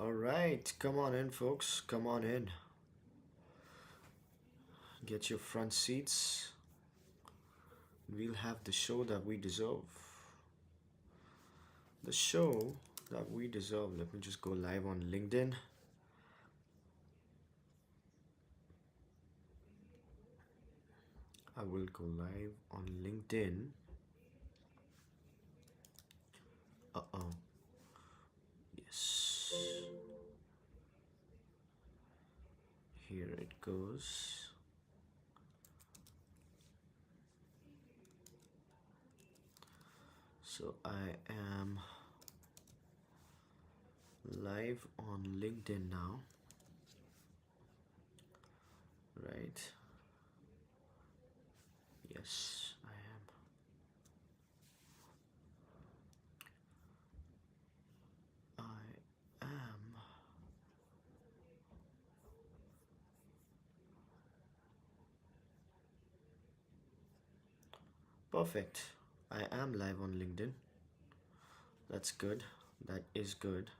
All right, come on in, folks. Come on in. Get your front seats. We'll have the show that we deserve. The show that we deserve. Let me just go live on LinkedIn. I will go live on LinkedIn. Uh-oh. Yes. Here it goes. So I am live on LinkedIn now. Right? Yes, I am. I am. Perfect. I am live on LinkedIn. That's good. That is good.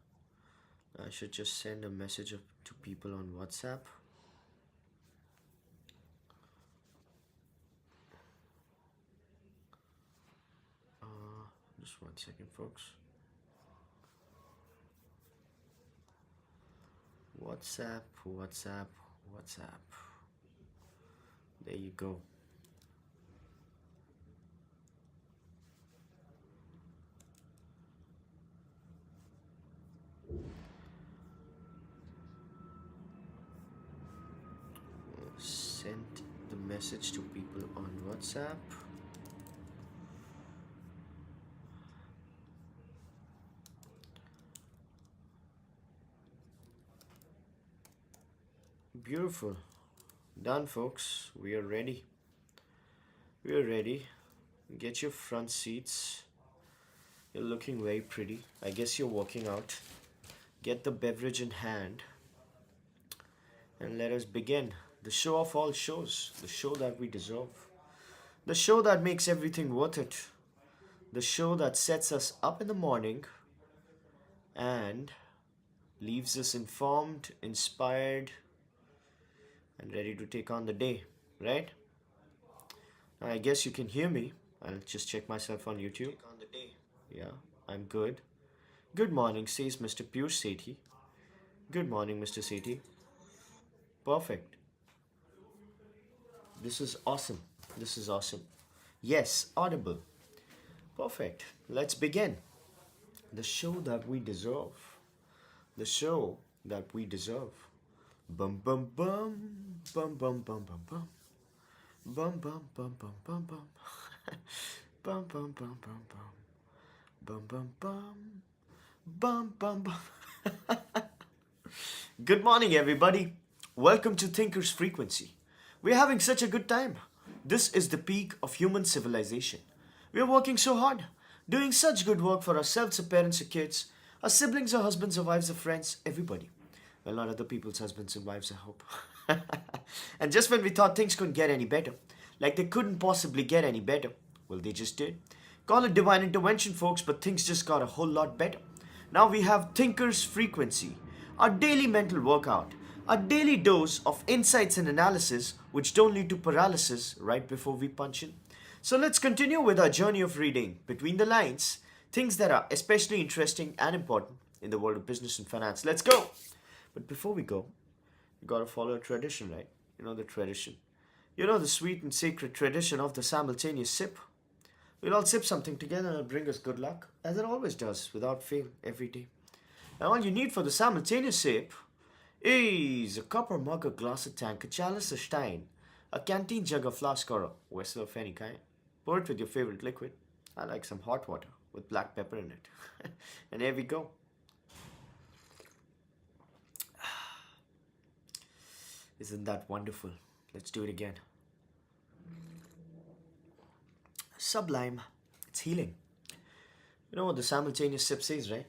I should just send a message to people on WhatsApp. Just 1 second, folks. WhatsApp. There you go. Send the message to people on WhatsApp. Beautiful. Done, folks. We are ready. We are ready. Get your front seats. You're looking very pretty. I guess you're working out. Get the beverage in hand. And let us begin. The show of all shows. The show that we deserve. The show that makes everything worth it. The show that sets us up in the morning and leaves us informed, inspired, and ready to take on the day, right? Now, I guess you can hear me. I'll just check myself on YouTube. Take on the day. Yeah, I'm good. Good morning, says Mr. Peeyush Sethi. Good morning, Mr. Sethi. Perfect. This is awesome. This is awesome. Yes, audible. Perfect. Let's begin. The show that we deserve. The show that we deserve. Bum bum bum. Bum bum bum bum bum. Bum bum bum bum bum bum. Bum bum bum bum bum. Bum bum bum. Bum bum bum. Good morning, everybody. Welcome to Thinker's Frequency. We're having such a good time. This is the peak of human civilization. We're working so hard, doing such good work for ourselves, our parents, our kids, our siblings, our husbands, our wives, our friends, everybody. Well, not other people's husbands and wives, I hope. And just when we thought things couldn't get any better, like they couldn't possibly get any better, well, they just did. Call it divine intervention, folks, but things just got a whole lot better. Now we have Thinker's Frequency, our daily mental workout, a daily dose of insights and analysis which don't lead to paralysis right before we punch in. So let's continue with our journey of reading between the lines, things that are especially interesting and important in the world of business and finance. Let's go! But before we go, you gotta follow a tradition, right? You know the tradition. You know the sweet and sacred tradition of the simultaneous sip. We'll all sip something together and it'll bring us good luck, as it always does, without fail, every day. Now all you need for the simultaneous sip is a cup or mug, a glass, a tank, a chalice, a stein, a canteen jug, a flask, or a vessel of any kind. Pour it with your favorite liquid. I like some hot water with black pepper in it. And there we go. Isn't that wonderful? Let's do it again. Sublime. It's healing. You know what the simultaneous sip says, right?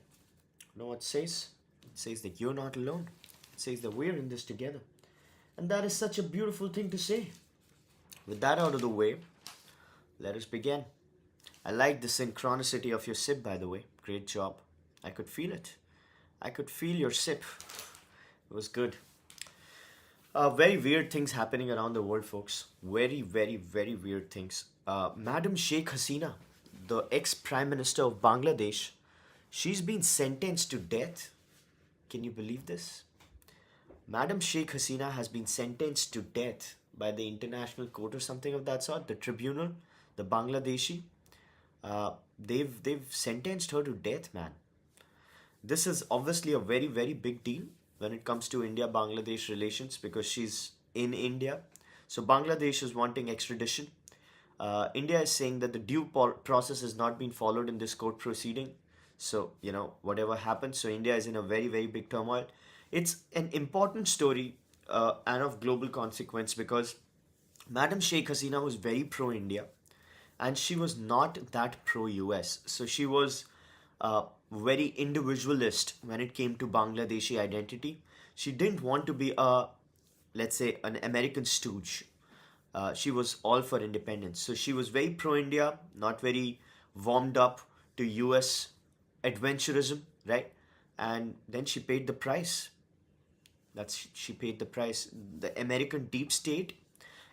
You know what it says? It says that you're not alone. It says that we're in this together. And that is such a beautiful thing to say. With that out of the way, let us begin. I like the synchronicity of your sip, by the way. Great job. I could feel it. I could feel your sip. It was good. Very weird things happening around the world, folks. Very, very, very weird things. Madam Sheikh Hasina, the ex Prime Minister of Bangladesh, she's been sentenced to death. Can you believe this? Madam Sheikh Hasina has been sentenced to death by the International Court or something of that sort, the tribunal, the Bangladeshi. They've sentenced her to death, man. This is obviously a very, very big deal when it comes to India Bangladesh relations because she's in India. So Bangladesh is wanting extradition. India is saying that the due process has not been followed in this court proceeding. So, whatever happens, so India is in a very, very big turmoil. It's an important story and of global consequence because Madam Sheikh Hasina was very pro India and she was not that pro US. So she was very individualist when it came to Bangladeshi identity. She didn't want to be let's say, an American stooge. She was all for independence. So she was very pro India, not very warmed up to US adventurism, right? And then she paid the price. She paid the price. The American deep state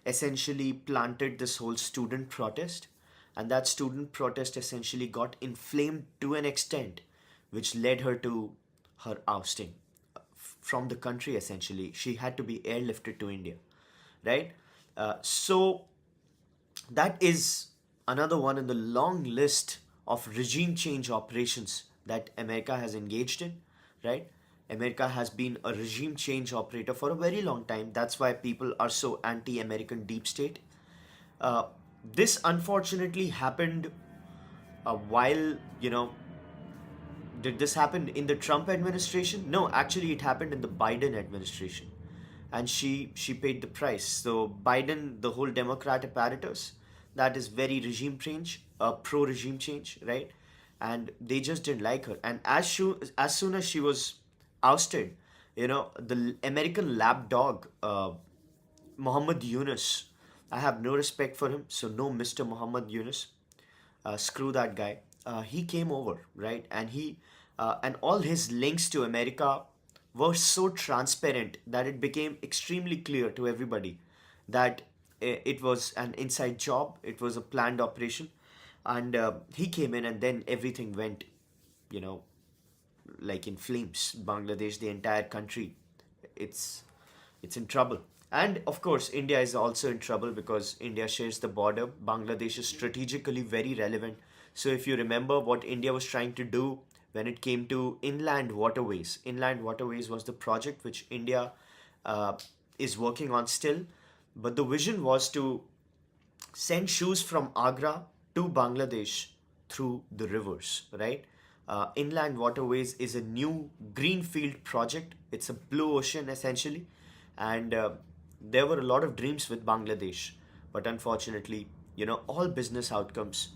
essentially planted this whole student protest, and that student protest essentially got inflamed to an extent which led her to her ousting from the country. Essentially, she had to be airlifted to India, right? So that is another one in the long list of regime change operations that America has engaged in, right? America has been a regime change operator for a very long time. That's why people are so anti-American deep state. This unfortunately happened while, did this happen in the Trump administration? No, actually it happened in the Biden administration. And she paid the price. So Biden, the whole Democrat apparatus, that is very regime change, pro regime change, right? And they just didn't like her. And as soon as she was ousted, the American lapdog, Muhammad Yunus, I have no respect for him. So no, Mr. Muhammad Yunus, screw that guy. He came over, right? And and all his links to America were so transparent that it became extremely clear to everybody that it was an inside job, it was a planned operation, and he came in, and then everything went, you know, like in flames. Bangladesh, the entire country, it's in trouble. And of course, India is also in trouble because India shares the border. Bangladesh is strategically very relevant. So if you remember what India was trying to do when it came to inland waterways was the project which India uh, is working on still. But the vision was to send shoes from Agra to Bangladesh through the rivers, right? Inland waterways is a new greenfield project. It's a blue ocean essentially, and there were a lot of dreams with Bangladesh, but unfortunately, all business outcomes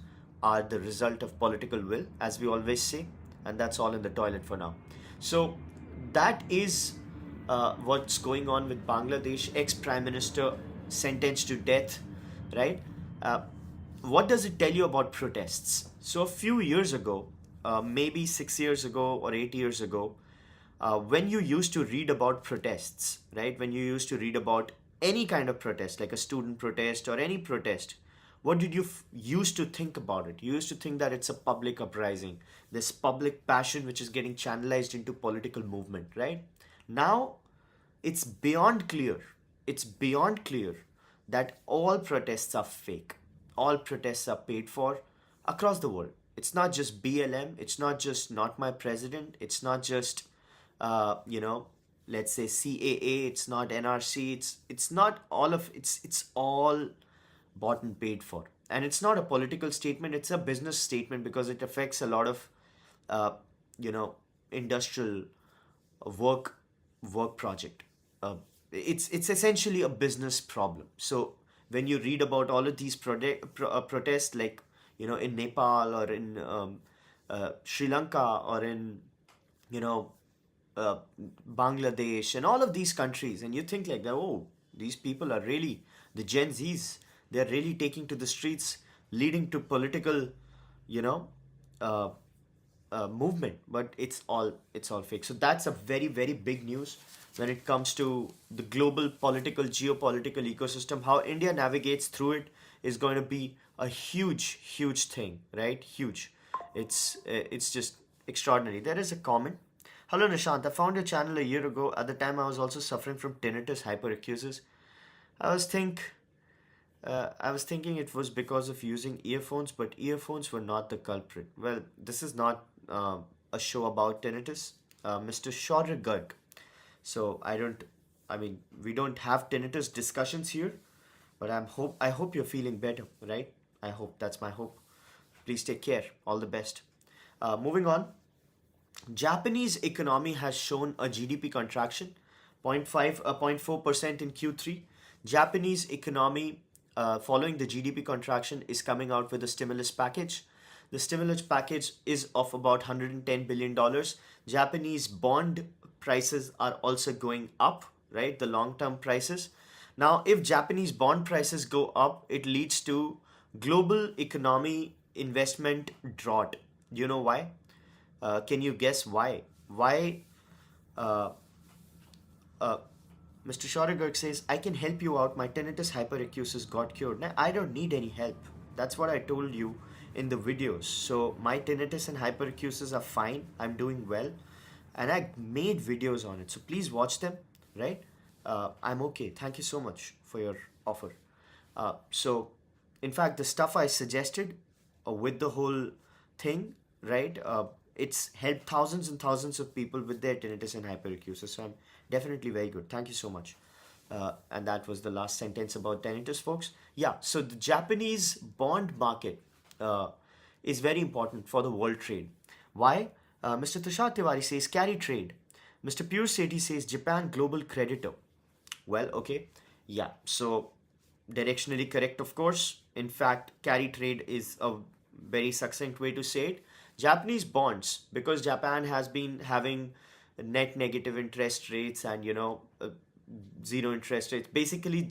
are the result of political will, as we always say, and that's all in the toilet for now. So that is what's going on with Bangladesh. Ex Prime Minister sentenced to death, right? Uh, what does it tell you about protests? So a few years ago, maybe 6 years ago or 8 years ago, when you used to read about protests, right? When you used to read about any kind of protest, like a student protest or any protest, what did you used to think about it? You used to think that it's a public uprising, this public passion which is getting channelized into political movement, right? Now, it's beyond clear. It's beyond clear that all protests are fake. All protests are paid for across the world. It's not just BLM. It's not just not my president. It's not just, let's say CAA. It's not NRC. It's not all of it's all bought and paid for. And it's not a political statement. It's a business statement because it affects a lot of, uh, you know, industrial work work project. It's essentially a business problem. So when you read about all of these protests, like in Nepal or in Sri Lanka or in you know uh, Bangladesh and all of these countries, and you think like that, oh, these people are really the Gen Zs. They're really taking to the streets, leading to political, you know, uh, movement, but it's all fake. So that's a very very big news when it comes to the global political geopolitical ecosystem. How India navigates through it is going to be a huge thing, right? Huge. It's just extraordinary. There is a comment. Hello Nishant, I found your channel a year ago. At the time, I was also suffering from tinnitus hyperacusis. I was think I was thinking it was because of using earphones, but earphones were not the culprit. Well, this is not a show about tinnitus, Mr. Shoragurg. So I mean, we don't have tinnitus discussions here, but I hope you're feeling better, right? I hope that's my hope. Please take care. All the best. Moving on, Japanese economy has shown a GDP contraction, 0.4% in Q3. Japanese economy, following the GDP contraction, is coming out with a stimulus package. The stimulus package is of about $110 billion. Japanese bond prices are also going up, right? The long-term prices. Now, if Japanese bond prices go up, it leads to global economy investment drought. Do you know why? Can you guess why? Why? Uh, uh, Mr. Shoragarg says, I can help you out. My tinnitus hyperacusis got cured. Now, I don't need any help. That's what I told you in the videos. So, my tinnitus and hyperacusis are fine. I'm doing well. And I made videos on it. So, please watch them, right? I'm okay. Thank you so much for your offer. So, in fact, the stuff I suggested with the whole thing, right? It's helped thousands and thousands of people with their tinnitus and hyperacusis. So I'm definitely very good. Thank you so much. And that was the last sentence about tinnitus, folks. Yeah, so the Japanese bond market is very important for the world trade. Why? Mr. Tushar Tiwari says carry trade. Mr. Peeyush Sethi says Japan global creditor. Well, okay. Yeah, so directionally correct, of course. In fact, carry trade is a very succinct way to say it. Japanese bonds, because Japan has been having net negative interest rates and zero interest rates. Basically,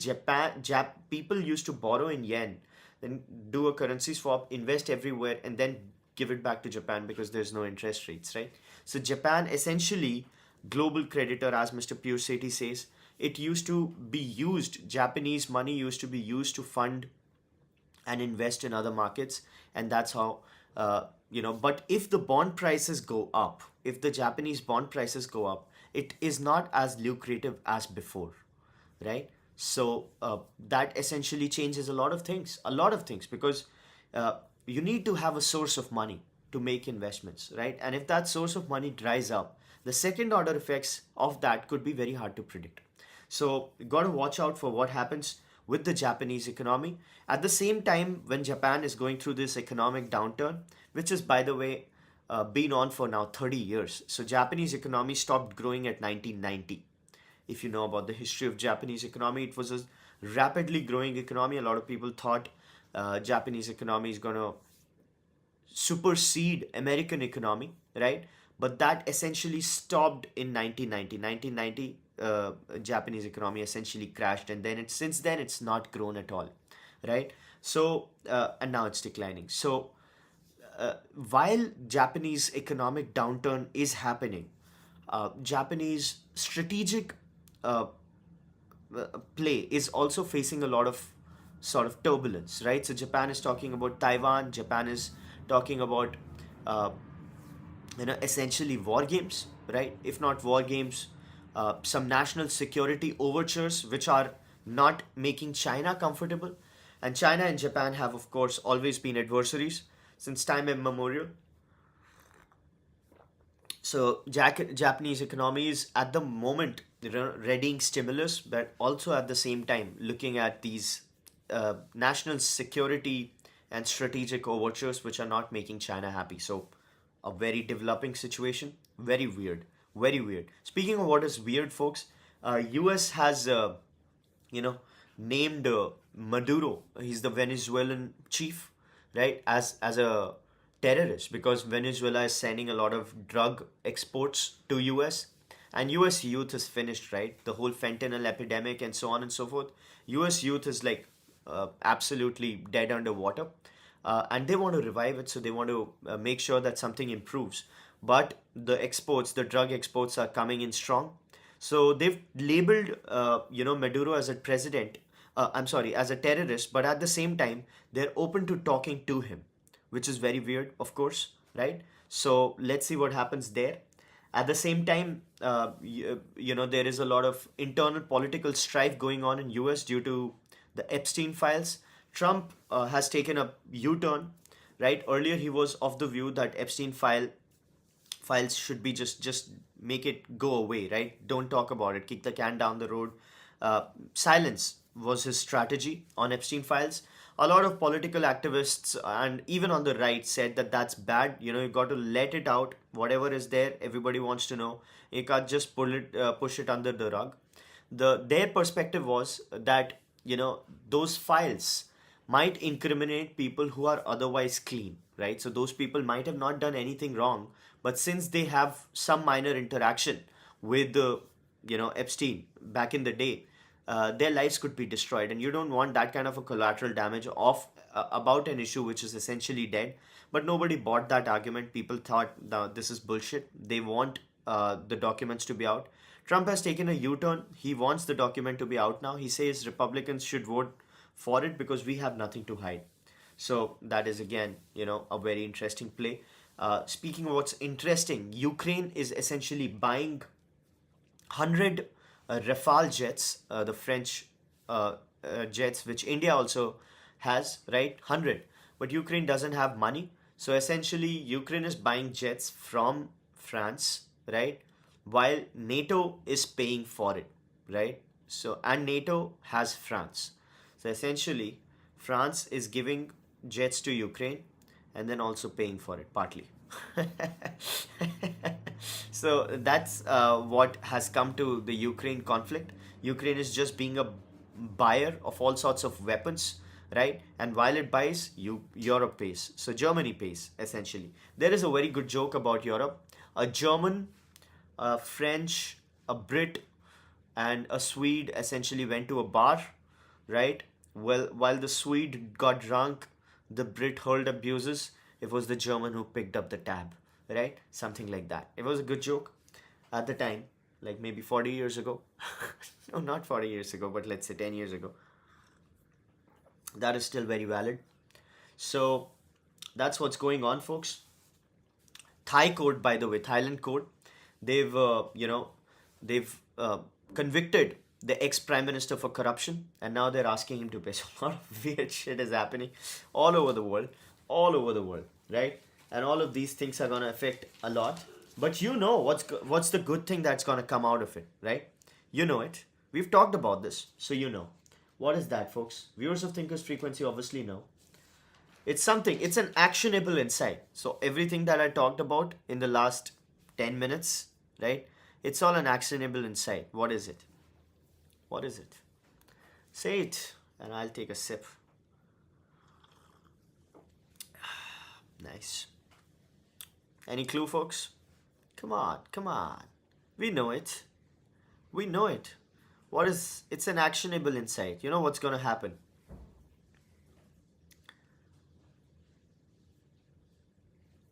people used to borrow in yen, then do a currency swap, invest everywhere, and then give it back to Japan because there's no interest rates, right? So Japan essentially global creditor, as Mr. Peeyush Sethi says. It used to be used. Japanese money used to be used to fund and invest in other markets, and that's how but if the bond prices go up, if the Japanese bond prices go up, it is not as lucrative as before, right? So that essentially changes a lot of things because you need to have a source of money to make investments, right? And if that source of money dries up, the second order effects of that could be very hard to predict. So you got to watch out for what happens with the Japanese economy. At the same time, when Japan is going through this economic downturn, which is, by the way, been on for now 30 years. So Japanese economy stopped growing at 1990. If you know about the history of Japanese economy, it was a rapidly growing economy. A lot of people thought Japanese economy is going to supersede American economy, right? But that essentially stopped in 1990. 1990, Japanese economy essentially crashed, and then since then it's not grown at all, right? So and now it's declining. So while Japanese economic downturn is happening, Japanese strategic play is also facing a lot of sort of turbulence, right? So Japan is talking about Taiwan. Japan is talking about uh, essentially war games, right? If not war games, some national security overtures which are not making China comfortable. And China and Japan have, of course, always been adversaries since time immemorial. So Japanese economy is at the moment readying stimulus, but also at the same time looking at these national security and strategic overtures which are not making China happy. So a very developing situation, very weird, very weird. Speaking of what is weird, folks, US has you know named Maduro. He's the Venezuelan chief, right? As a terrorist because Venezuela is sending a lot of drug exports to US, and US youth is finished, right? The whole fentanyl epidemic and so on and so forth. US youth is like absolutely dead underwater. and they want to revive it. So they want to make sure that something improves. But the exports, the drug exports, are coming in strong. So they've labeled, Maduro as a president. I'm sorry, as a terrorist. But at the same time, they're open to talking to him, which is very weird, of course, right? So let's see what happens there. At the same time, there is a lot of internal political strife going on in US due to the Epstein files. Trump has taken a U-turn, right? Earlier, he was of the view that files should be just make it go away, right? Don't talk about it. Kick the can down the road. Silence was his strategy on Epstein files. A lot of political activists and even on the right said that that's bad. You got to let it out. Whatever is there, everybody wants to know. You can't just push it under the rug. Their perspective was that those files might incriminate people who are otherwise clean, right? So those people might have not done anything wrong, but since they have some minor interaction with Epstein back in the day, their lives could be destroyed, and you don't want that kind of a collateral damage of about an issue which is essentially dead. But nobody bought that argument. People thought, "No, this is bullshit." They want the documents to be out. Trump has taken a U-turn. He wants the document to be out now. He says Republicans should vote for it because we have nothing to hide. So that is again, a very interesting play. Speaking of what's interesting, Ukraine is essentially buying 100 Rafale jets, the French jets, which India also has, right? 100. But Ukraine doesn't have money. So essentially, Ukraine is buying jets from France, right? While NATO is paying for it, right? So, and NATO has France. So essentially, France is giving jets to Ukraine and then also paying for it partly. So that's what has come to the Ukraine conflict. Ukraine is just being a buyer of all sorts of weapons, right? And while it buys, Europe pays. So Germany pays, essentially. There is a very good joke about Europe. A German, a French, a Brit, and a Swede essentially went to a bar, right? Well, while the Swede got drunk, the Brit hurled abuses. It was the German who picked up the tab, right? Something like that. It was a good joke at the time, like maybe 40 years ago. No, not 40 years ago, but let's say 10 years ago. That is still very valid. So that's what's going on, folks. Thai court, by the way, Thailand court, they've convicted the ex-prime minister for corruption, and now they're asking him to pay. So a lot of weird shit is happening all over the world, right? And all of these things are going to affect a lot. But what's the good thing that's going to come out of it, right? You know it. We've talked about this, so you know. What is that, folks? Viewers of Thinkers Frequency obviously know. It's an actionable insight. So everything that I talked about in the last 10 minutes, right? It's all an actionable insight. What is it? What is it? Say it, and I'll take a sip. Nice. Any clue, folks? Come on. We know it. It's an actionable insight. You know what's going to happen.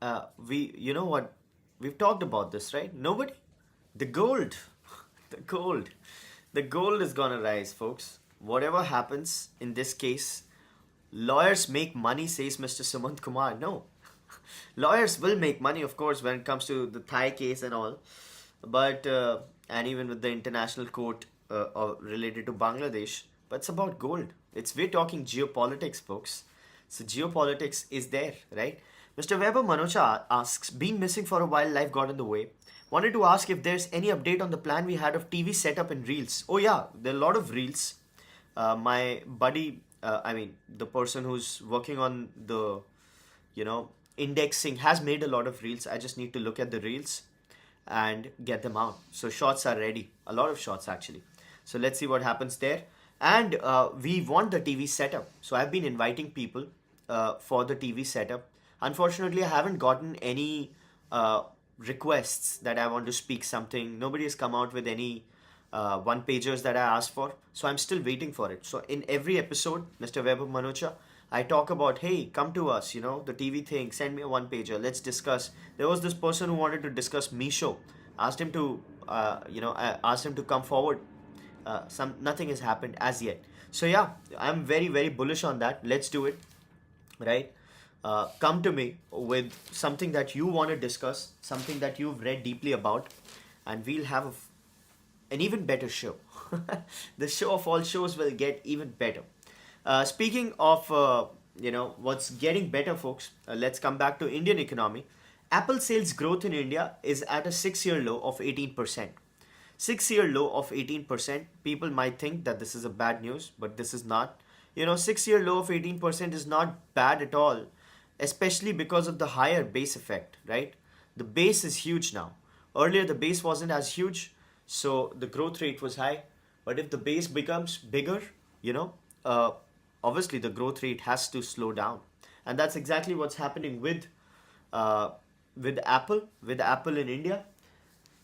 You know what? We've talked about this, right? Nobody? The gold. The gold is going to rise, folks. Whatever happens in this case, lawyers make money, says Mr. Sumanth Kumar. No. Lawyers will make money, of course, when it comes to the Thai case and all. But, and even with the international court related to Bangladesh. But it's about gold. We're talking geopolitics, folks. So geopolitics is there, right? Mr. Vaibhav Manocha asks, being missing for a while, life got in the way. Wanted to ask if there's any update on the plan we had of TV setup and reels. Oh yeah, there are a lot of reels. My buddy, the person who's working on the, indexing has made a lot of reels. I just need to look at the reels and get them out. So shots are ready. A lot of shots actually. So let's see what happens there. And we want the TV setup. So I've been inviting people for the TV setup. Unfortunately, I haven't gotten any requests that I want to speak something. Nobody has come out with any one-pagers that I asked for. So I'm still waiting for it. So in every episode, Mr. Vaibhav Manocha, I talk about, hey, come to us, the TV thing, send me a one pager, let's discuss. There was this person who wanted to discuss Misho, asked him to, I asked him to come forward. Nothing has happened as yet. So yeah, I'm very very bullish on that. Let's do it, right? Come to me with something that you want to discuss, something that you've read deeply about, and we'll have an even better show. The show of all shows will get even better. Speaking of what's getting better, folks, let's come back to Indian economy. Apple sales growth in India is at a 6-year low of 18%. 6-year low of 18%. People might think that this is a bad news, but this is not. 6-year low of 18% is not bad at all, especially because of the higher base effect, right? The base is huge now. Earlier, the base wasn't as huge, so the growth rate was high. But if the base becomes bigger, you know, uh, obviously the growth rate has to slow down, and that's exactly what's happening uh, with Apple in India.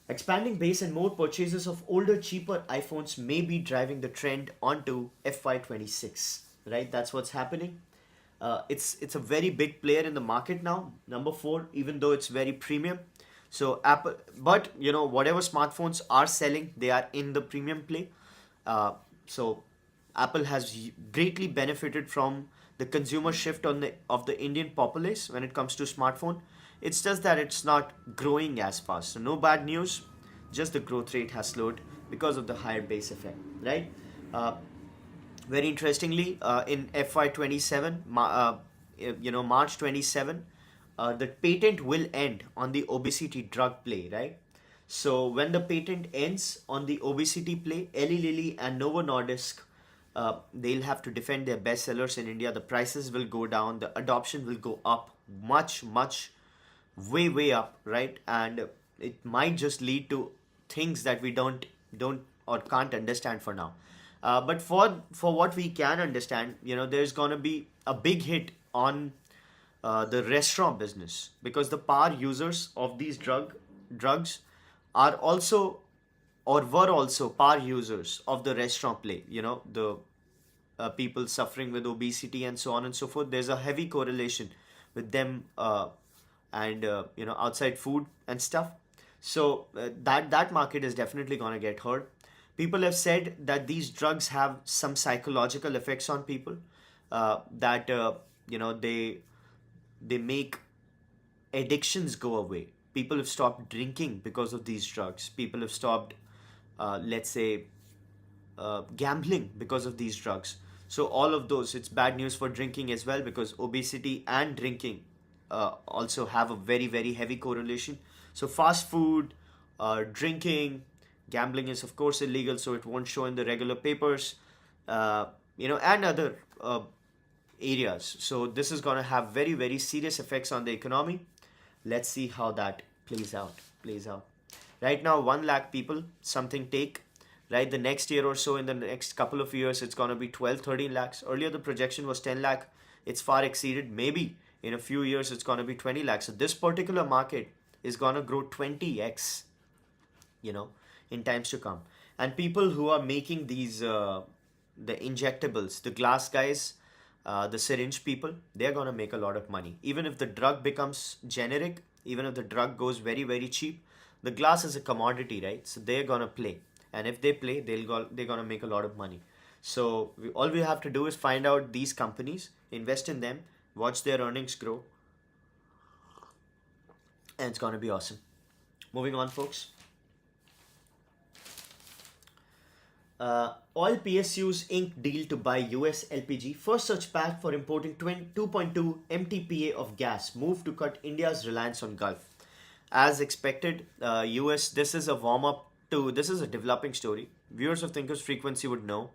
Expanding base and more purchases of older, cheaper iPhones may be driving the trend onto FY26. Right, that's what's happening. It's a very big player in the market now, number four, even though it's very premium. So Apple, but whatever smartphones are selling, they are in the premium play. So Apple has greatly benefited from the consumer shift on the of the Indian populace when it comes to smartphone. It's just that it's not growing as fast. So no bad news, just the growth rate has slowed because of the higher base effect, right? Uh, Very interestingly, in FY27, March 27, the patent will end on the obesity drug play, right? So when the patent ends on the obesity play, Eli Lilly and Novo Nordisk, they'll have to defend their bestsellers in India. The prices will go down, the adoption will go up much, much, way, way up, right? And it might just lead to things that we don't or can't understand for now. But for what we can understand, there's gonna be a big hit on the restaurant business, because the power users of these drugs are also, or were also, power users of the restaurant play. The people suffering with obesity and so on and so forth. There's a heavy correlation with them, and outside food and stuff. So that market is definitely gonna get hurt. People have said that these drugs have some psychological effects on people, that they make addictions go away. People have stopped drinking because of these drugs. People have stopped, let's say, gambling because of these drugs. So all of those, it's bad news for drinking as well, because obesity and drinking also have a very very heavy correlation. So fast food, drinking, gambling is of course illegal, so it won't show in the regular papers, and other areas. So this is going to have very very serious effects on the economy. Let's see how that plays out. Right now, 1 lakh people something take. Right, the next year or so, in the next couple of years, it's going to be 12, 13 lakhs. Earlier the projection was 10 lakh. It's far exceeded. Maybe in a few years it's going to be 20 lakhs. So this particular market is going to grow 20x, you know in times to come. And people who are making these the injectables, the glass guys, the syringe people, they're going to make a lot of money. Even if the drug becomes generic, even if the drug goes very very cheap, the glass is a commodity, right? So they're going to play, and if they play, they're going to make a lot of money. So all we have to do is find out these companies, invest in them, watch their earnings grow, and it's going to be awesome. Moving on, folks. Oil PSUs inked deal to buy US LPG. First such pact for importing 2.2 MTPA of gas move to cut India's reliance on Gulf. As expected, US, this is a warm up to, this is a developing story. Viewers of Thinkers Frequency would know.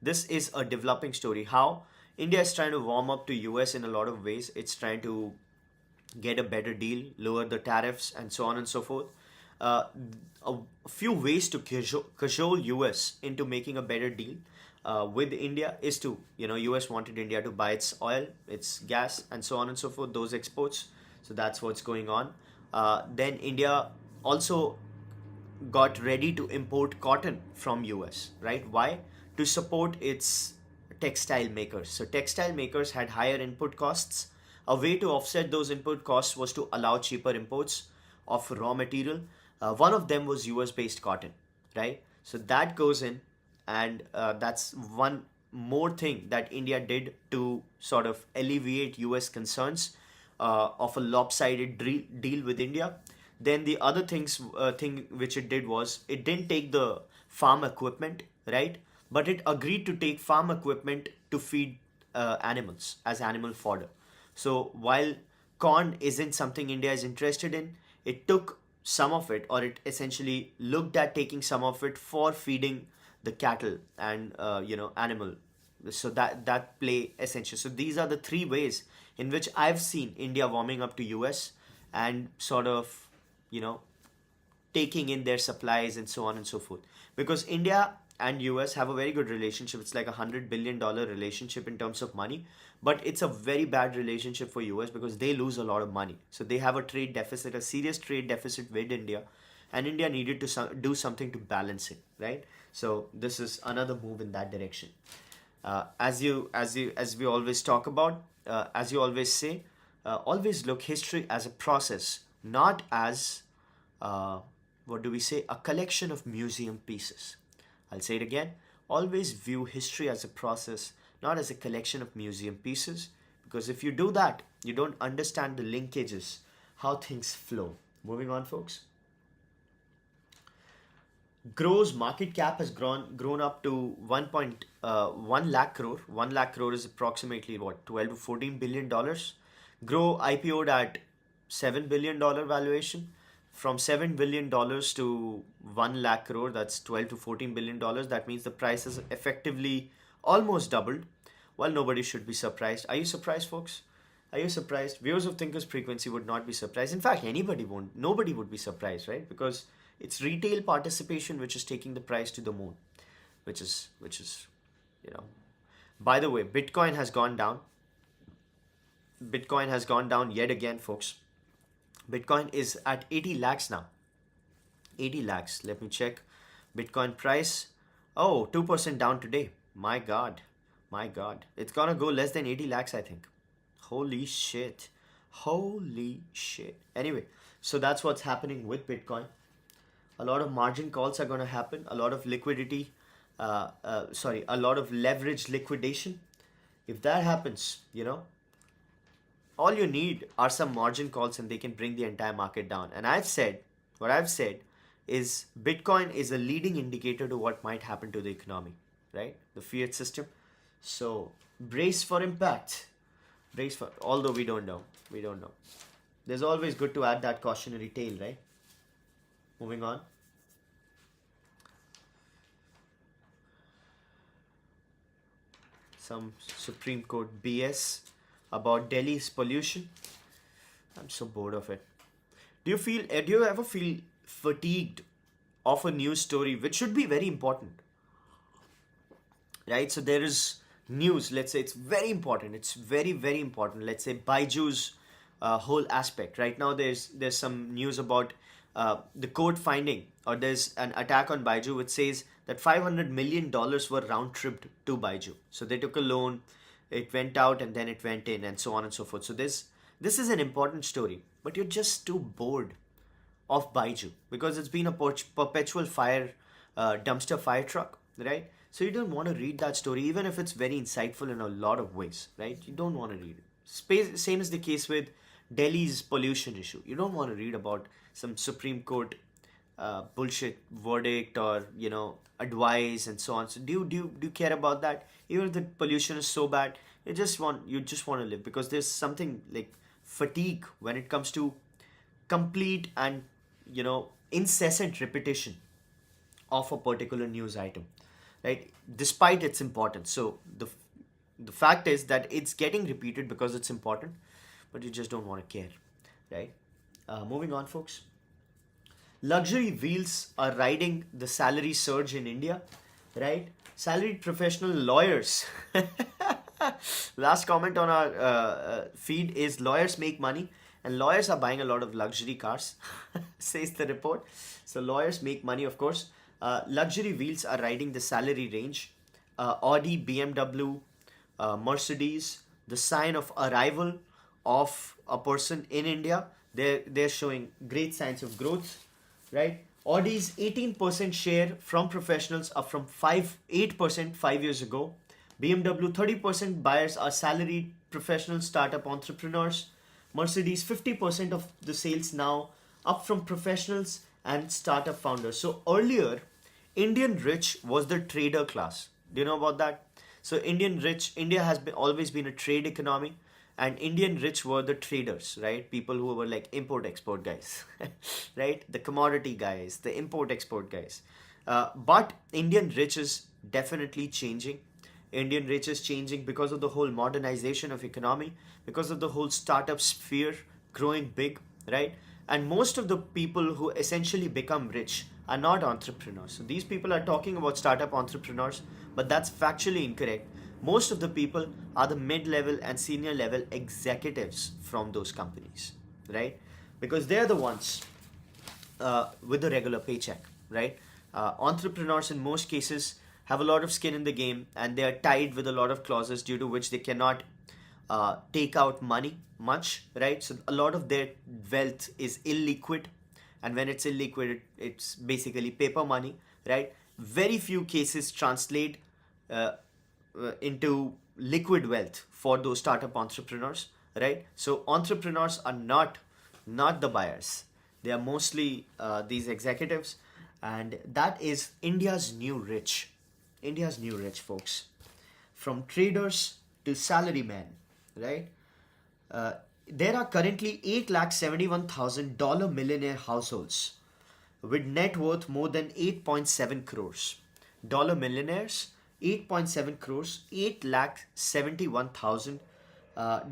This is a developing story. How India is trying to warm up to US in a lot of ways. It's trying to get a better deal, lower the tariffs, and so on and so forth. Uh, a few ways to cajole US into making a better deal with India is to, US wanted India to buy its oil, its gas, and so on and so forth, those exports. So that's what's going on. Then India also got ready to import cotton from US, right? Why? To support its textile makers. So textile makers had higher input costs. A way to offset those input costs was to allow cheaper imports of raw material. One of them was US based cotton, right? So that goes in, and that's one more thing that India did to sort of alleviate US concerns of a lopsided deal with India. Then the other thing which it did was it didn't take the farm equipment, right? But it agreed to take farm equipment to feed animals as animal fodder. So while corn isn't something India is interested in, it took some of it, or it essentially looked at taking some of it for feeding the cattle and animal. So that play essential. So these are the three ways in which I've seen India warming up to US and sort of you know taking in their supplies and so on and so forth. Because India and US have a very good relationship. It's like $100 billion relationship in terms of money, but it's a very bad relationship for US because they lose a lot of money. So they have a trade deficit, a serious trade deficit with India, and India needed to do something to balance it, right? So this is another move in that direction. As we always talk about, as you always say, always look history as a process, not as what do we say, a collection of museum pieces. I'll say it again. Always view history as a process, not as a collection of museum pieces. Because if you do that, you don't understand the linkages, how things flow. Moving on, folks. Grow's market cap has grown up to 1.1 lakh crore. 1 lakh crore is approximately what, 12 to 14 billion dollars. Groww IPO'd at $7 billion valuation. From $7 billion to 1 lakh crore, that's 12 to 14 billion dollars. That means the price has effectively almost doubled. Well, nobody should be surprised. Are you surprised, folks? Are you surprised? Viewers of Thinkers Frequency would not be surprised. In fact, nobody would be surprised, right? Because it's retail participation which is taking the price to the moon, which is, you know. By the way, Bitcoin has gone down. Bitcoin has gone down yet again, folks. Bitcoin is at 80 lakhs now. 80 lakhs. Let me check. Bitcoin price. Oh, 2% down today. My God. My God. It's gonna go less than 80 lakhs, I think. Holy shit. Holy shit. Anyway, so that's what's happening with Bitcoin. A lot of margin calls are gonna happen. A lot of liquidity. A lot of leverage liquidation. If that happens, all you need are some margin calls and they can bring the entire market down. And what I've said is Bitcoin is a leading indicator to what might happen to the economy, right? The fiat system. So brace for impact. Although we don't know. There's always good to add that cautionary tale, right? Moving on. Some Supreme Court BS about Delhi's pollution. I'm so bored of it. Do you ever feel fatigued of a news story which should be very important? Right? So there is news, let's say it's very important. It's very, very important. Let's say Baiju's whole aspect. Right now there's some news about the court finding, or there's an attack on Baiju which says that $500 million were round-tripped to Baiju. So they took a loan, it went out and then it went in, and so on and so forth. So this is an important story, but you're just too bored of Baiju because it's been a perpetual dumpster fire truck, right? So you don't want to read that story, even if it's very insightful in a lot of ways, right? You don't want to read it. Same is the case with Delhi's pollution issue. You don't want to read about some Supreme Court bullshit verdict or advice and so on. So do you care about that? Even if the pollution is so bad, you just want to live, because there's something like fatigue when it comes to complete and incessant repetition of a particular news item, right? Despite its importance. So the fact is that it's getting repeated because it's important, but you just don't want to care, right? Moving on, folks. Luxury wheels are riding the salary surge in India, right? Salaried professional lawyers. Last comment on our feed is lawyers make money and lawyers are buying a lot of luxury cars, says the report. So lawyers make money, of course. Luxury wheels are riding the salary range. Audi, BMW, Mercedes, the sign of arrival of a person in India. They're showing great signs of growth, right? Audi's 18% share from professionals up from 8% 5 years ago. BMW 30% buyers are salaried professional startup entrepreneurs. Mercedes 50% of the sales now up from professionals and startup founders. So earlier, Indian rich was the trader class. Do you know about that? So India has always been a trade economy, and Indian rich were the traders, right? People who were like import export guys, right? The commodity guys, the import export guys. But Indian rich is definitely changing. Indian rich is changing because of the whole modernization of economy, because of the whole startup sphere growing big, right? And most of the people who essentially become rich are not entrepreneurs. So these people are talking about startup entrepreneurs, but that's factually incorrect. Most of the people are the mid-level and senior level executives from those companies, right? Because they're the ones with the regular paycheck, right? Entrepreneurs in most cases have a lot of skin in the game, and they are tied with a lot of clauses due to which they cannot take out money much, right? So a lot of their wealth is illiquid, and when it's illiquid, it's basically paper money, right? Very few cases translate into liquid wealth for those startup entrepreneurs, right? So entrepreneurs are not the buyers; they are mostly these executives, and that is India's new rich. India's new rich, folks, from traders to salarymen, right? There are currently 871,000 dollar millionaire households with net worth more than 8.7 crores. Dollar millionaires, 8.7 crores, 8,71,000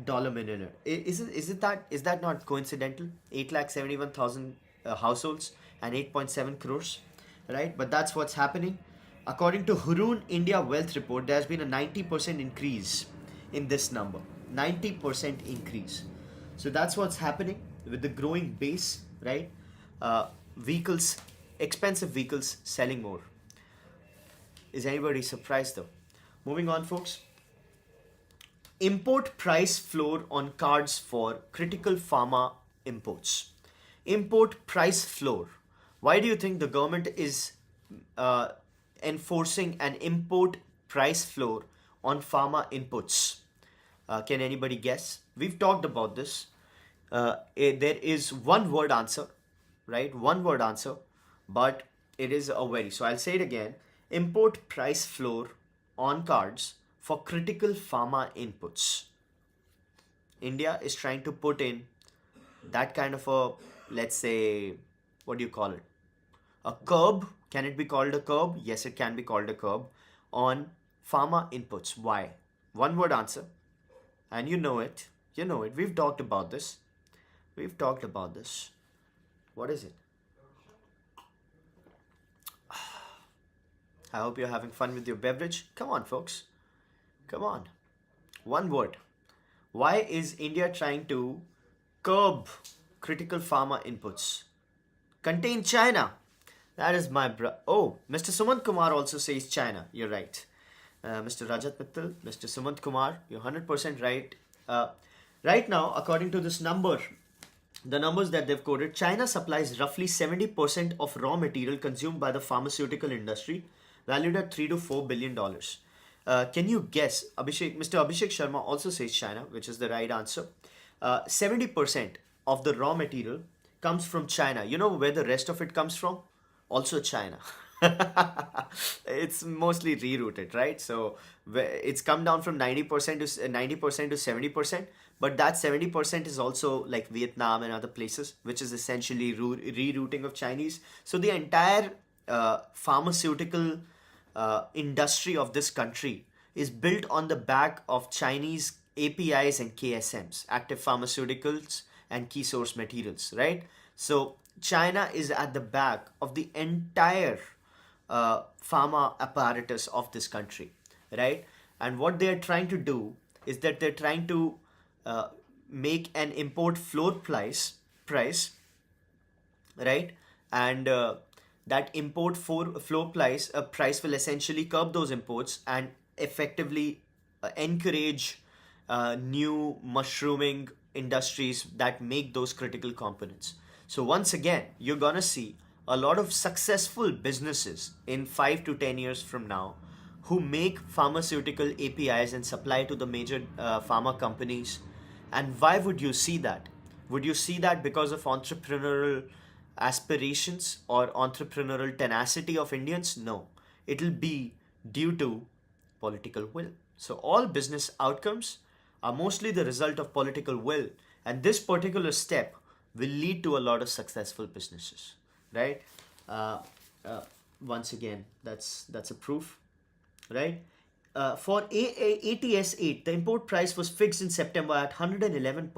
dollar millionaire. Is that not coincidental? 8,71,000 households and 8.7 crores, right? But that's what's happening. According to Hurun India Wealth Report, there has been a 90% increase in this number. 90% increase. So that's what's happening with the growing base, right? Vehicles, expensive vehicles selling more. Is anybody surprised though? Moving on, folks. Import price floor on cards for critical pharma imports. Import price floor. Why do you think the government is enforcing an import price floor on pharma inputs? Can anybody guess? We've talked about this. There is one word answer, right? One word answer, but it is a very. So I'll say it again. Import price floor on cards for critical pharma inputs. India is trying to put in that kind of a, let's say, what do you call it? A curb. Can it be called a curb? Yes, it can be called a curb on pharma inputs. Why? One word answer. And you know it. You know it. We've talked about this. We've talked about this. What is it? I hope you're having fun with your beverage. Come on, folks. Come on. One word. Why is India trying to curb critical pharma inputs? Contain China. That is my Oh, Mr. Sumanth Kumar also says China. You're right. Mr. Rajat Mittal, Mr. Sumanth Kumar, you're 100% right. Right now, according to this number, the numbers that they've quoted, China supplies roughly 70% of raw material consumed by the pharmaceutical industry, valued at $3 to $4 billion. Can you guess? Mr. Abhishek Sharma also says China, which is the right answer. 70% of the raw material comes from China. You know where the rest of it comes from? Also China. It's mostly rerouted, right? So it's come down from 90% to 70%, but that 70% is also like Vietnam and other places, which is essentially rerouting of Chinese. So the entire pharmaceutical industry of this country is built on the back of Chinese APIs and KSMs, active pharmaceuticals and key source materials, right? So China is at the back of the entire pharma apparatus of this country, right? And what they are trying to do is that they're trying to make an import floor price, right? And that import floor price will essentially curb those imports and effectively encourage new mushrooming industries that make those critical components. So once again, you're gonna see a lot of successful businesses in 5 to 10 years from now who make pharmaceutical APIs and supply to the major pharma companies. And why would you see that? Would you see that because of entrepreneurial aspirations or entrepreneurial tenacity of Indians? No. It'll be due to political will. So all business outcomes are mostly the result of political will, and this particular step will lead to a lot of successful businesses, right? Uh, uh, Once again, that's a proof, right? For ATS8, the import price was fixed in September at 111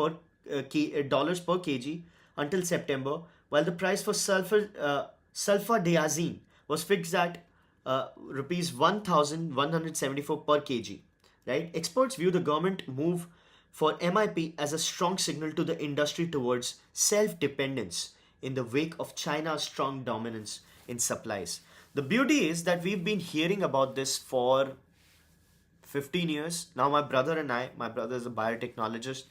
dollars per kg until September, while the price for sulfadiazine was fixed at rupees 1,174 per kg. Right? Experts view the government move for MIP as a strong signal to the industry towards self-dependence in the wake of China's strong dominance in supplies. The beauty is that we've been hearing about this for 15 years. Now my brother is a biotechnologist.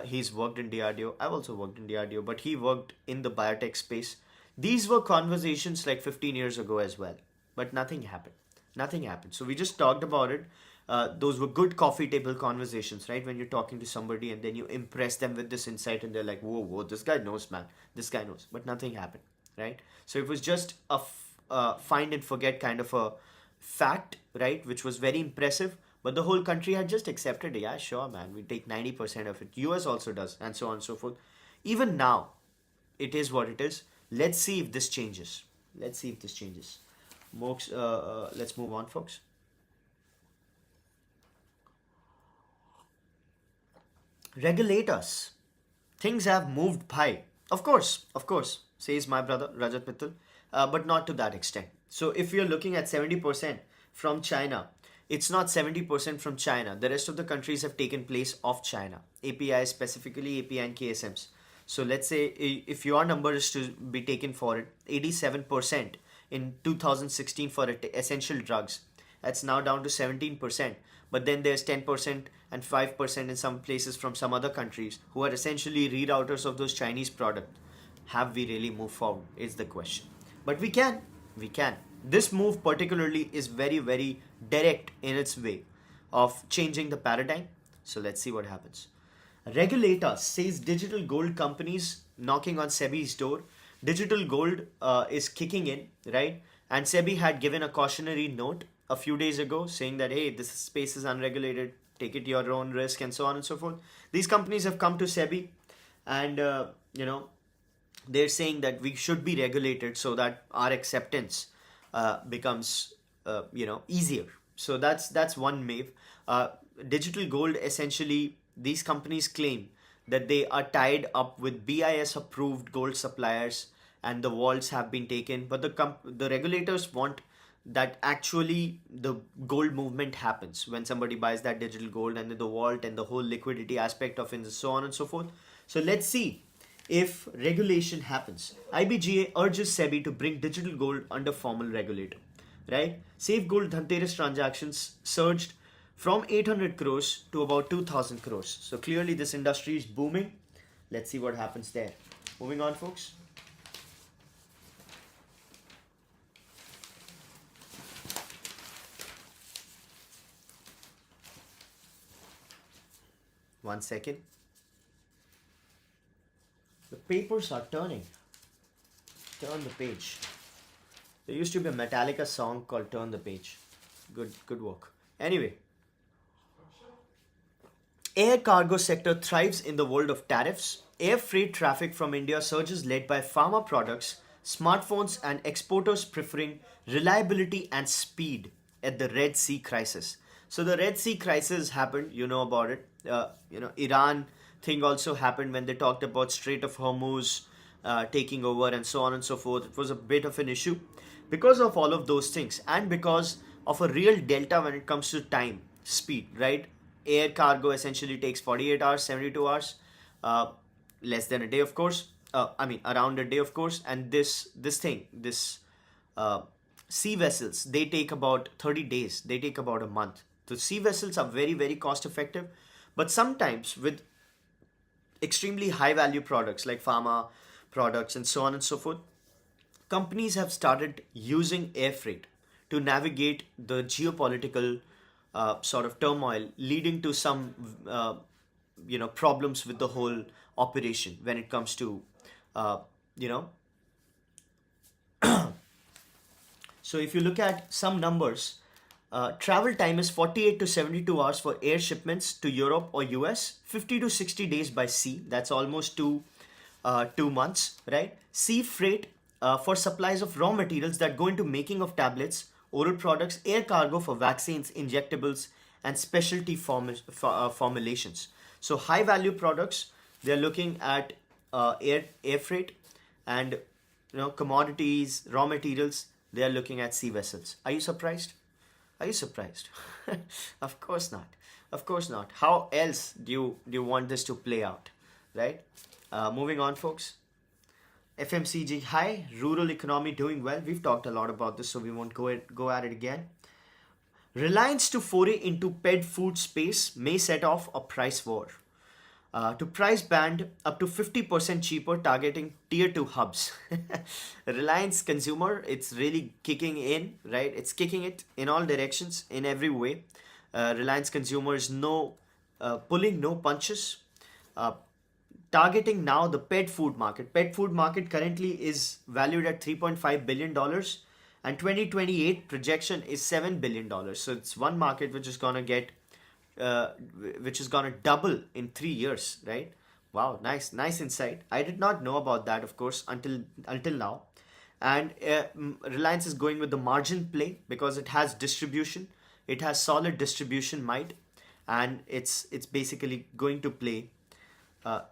He's worked in DRDO. I've also worked in DRDO, but he worked in the biotech space. These were conversations like 15 years ago as well, but nothing happened. Nothing happened. So we just talked about it. Those were good coffee table conversations, right? When you're talking to somebody and then you impress them with this insight and they're like, whoa, whoa, this guy knows, man. This guy knows. But nothing happened, right? So it was just a find and forget kind of a fact, right? Which was very impressive. But the whole country had just accepted, yeah, sure, man. We take 90% of it. US also does, and so on and so forth. Even now, it is what it is. Let's see if this changes. Let's see if this changes. Let's move on, folks. Regulators. Things have moved by. Of course, says my brother Rajat Mittal, but not to that extent. So if you're looking at 70% from China, it's not 70% from China. The rest of the countries have taken place of China. API, specifically API and KSMs. So let's say if your number is to be taken for it, 87% in 2016 for essential drugs. That's now down to 17%. But then there's 10% and 5% in some places from some other countries who are essentially rerouters of those Chinese products. Have we really moved forward is the question. But we can. This move particularly is very, very direct in its way of changing the paradigm. So let's see what happens. Regulator says digital gold companies knocking on SEBI's door. Digital gold is kicking in, right? And SEBI had given a cautionary note a few days ago saying that, hey, this space is unregulated, take it your own risk, and so on and so forth. These companies have come to SEBI and, they're saying that we should be regulated so that our acceptance becomes, easier. So that's one wave. Digital gold, essentially, these companies claim that they are tied up with BIS approved gold suppliers and the vaults have been taken. But the regulators want that actually the gold movement happens when somebody buys that digital gold and the vault and the whole liquidity aspect of it and so on and so forth. So let's see if regulation happens. IBGA urges SEBI to bring digital gold under formal regulator. Right? Safe gold Dhanteras transactions surged from 800 crores to about 2,000 crores. So clearly this industry is booming. Let's see what happens there. Moving on, folks. One second. The papers are turning. Turn the page. There used to be a Metallica song called Turn the Page. Good work. Anyway. Air cargo sector thrives in the world of tariffs. Air freight traffic from India surges led by pharma products, smartphones and exporters preferring reliability and speed at the Red Sea crisis. So the Red Sea crisis happened, you know about it. Iran thing also happened when they talked about Strait of Hormuz taking over and so on and so forth. It was a bit of an issue. Because of all of those things and because of a real delta when it comes to time, speed, right? Air cargo essentially takes 48 hours, 72 hours, less than a day, of course. Around a day, of course. And this sea vessels, they take about 30 days, they take about a month. So sea vessels are very, very cost effective. But sometimes with extremely high value products like pharma products and so on and so forth, companies have started using air freight to navigate the geopolitical sort of turmoil, leading to some problems with the whole operation when it comes to uh, you know so if you look at some numbers, travel time is 48 to 72 hours for air shipments to Europe or US, 50 to 60 days by sea. That's almost 2 months, right? Sea freight for supplies of raw materials that go into making of tablets, oral products, air cargo for vaccines, injectables, and specialty formulations. So high value products, they're looking at air freight, and commodities, raw materials, they are looking at sea vessels. Are you surprised? Are you surprised? Of course not. Of course not. How else do you want this to play out, right? Moving on, folks. FMCG high, rural economy doing well. We've talked a lot about this, so we won't go at it again. Reliance to foray into pet food space may set off a price war. To price band up to 50% cheaper, targeting tier 2 hubs. Reliance consumer, it's really kicking in, right? It's kicking it in all directions, in every way. Reliance consumer is pulling no punches. Uh, Targeting now the pet food market. Pet food market currently is valued at $3.5 billion, and 2028 projection is $7 billion. So it's one market which is gonna double in 3 years, right? Wow, nice insight. I did not know about that, of course, until now. And Reliance is going with the margin play because it has distribution, it has solid distribution might, and it's basically going to play. Uh,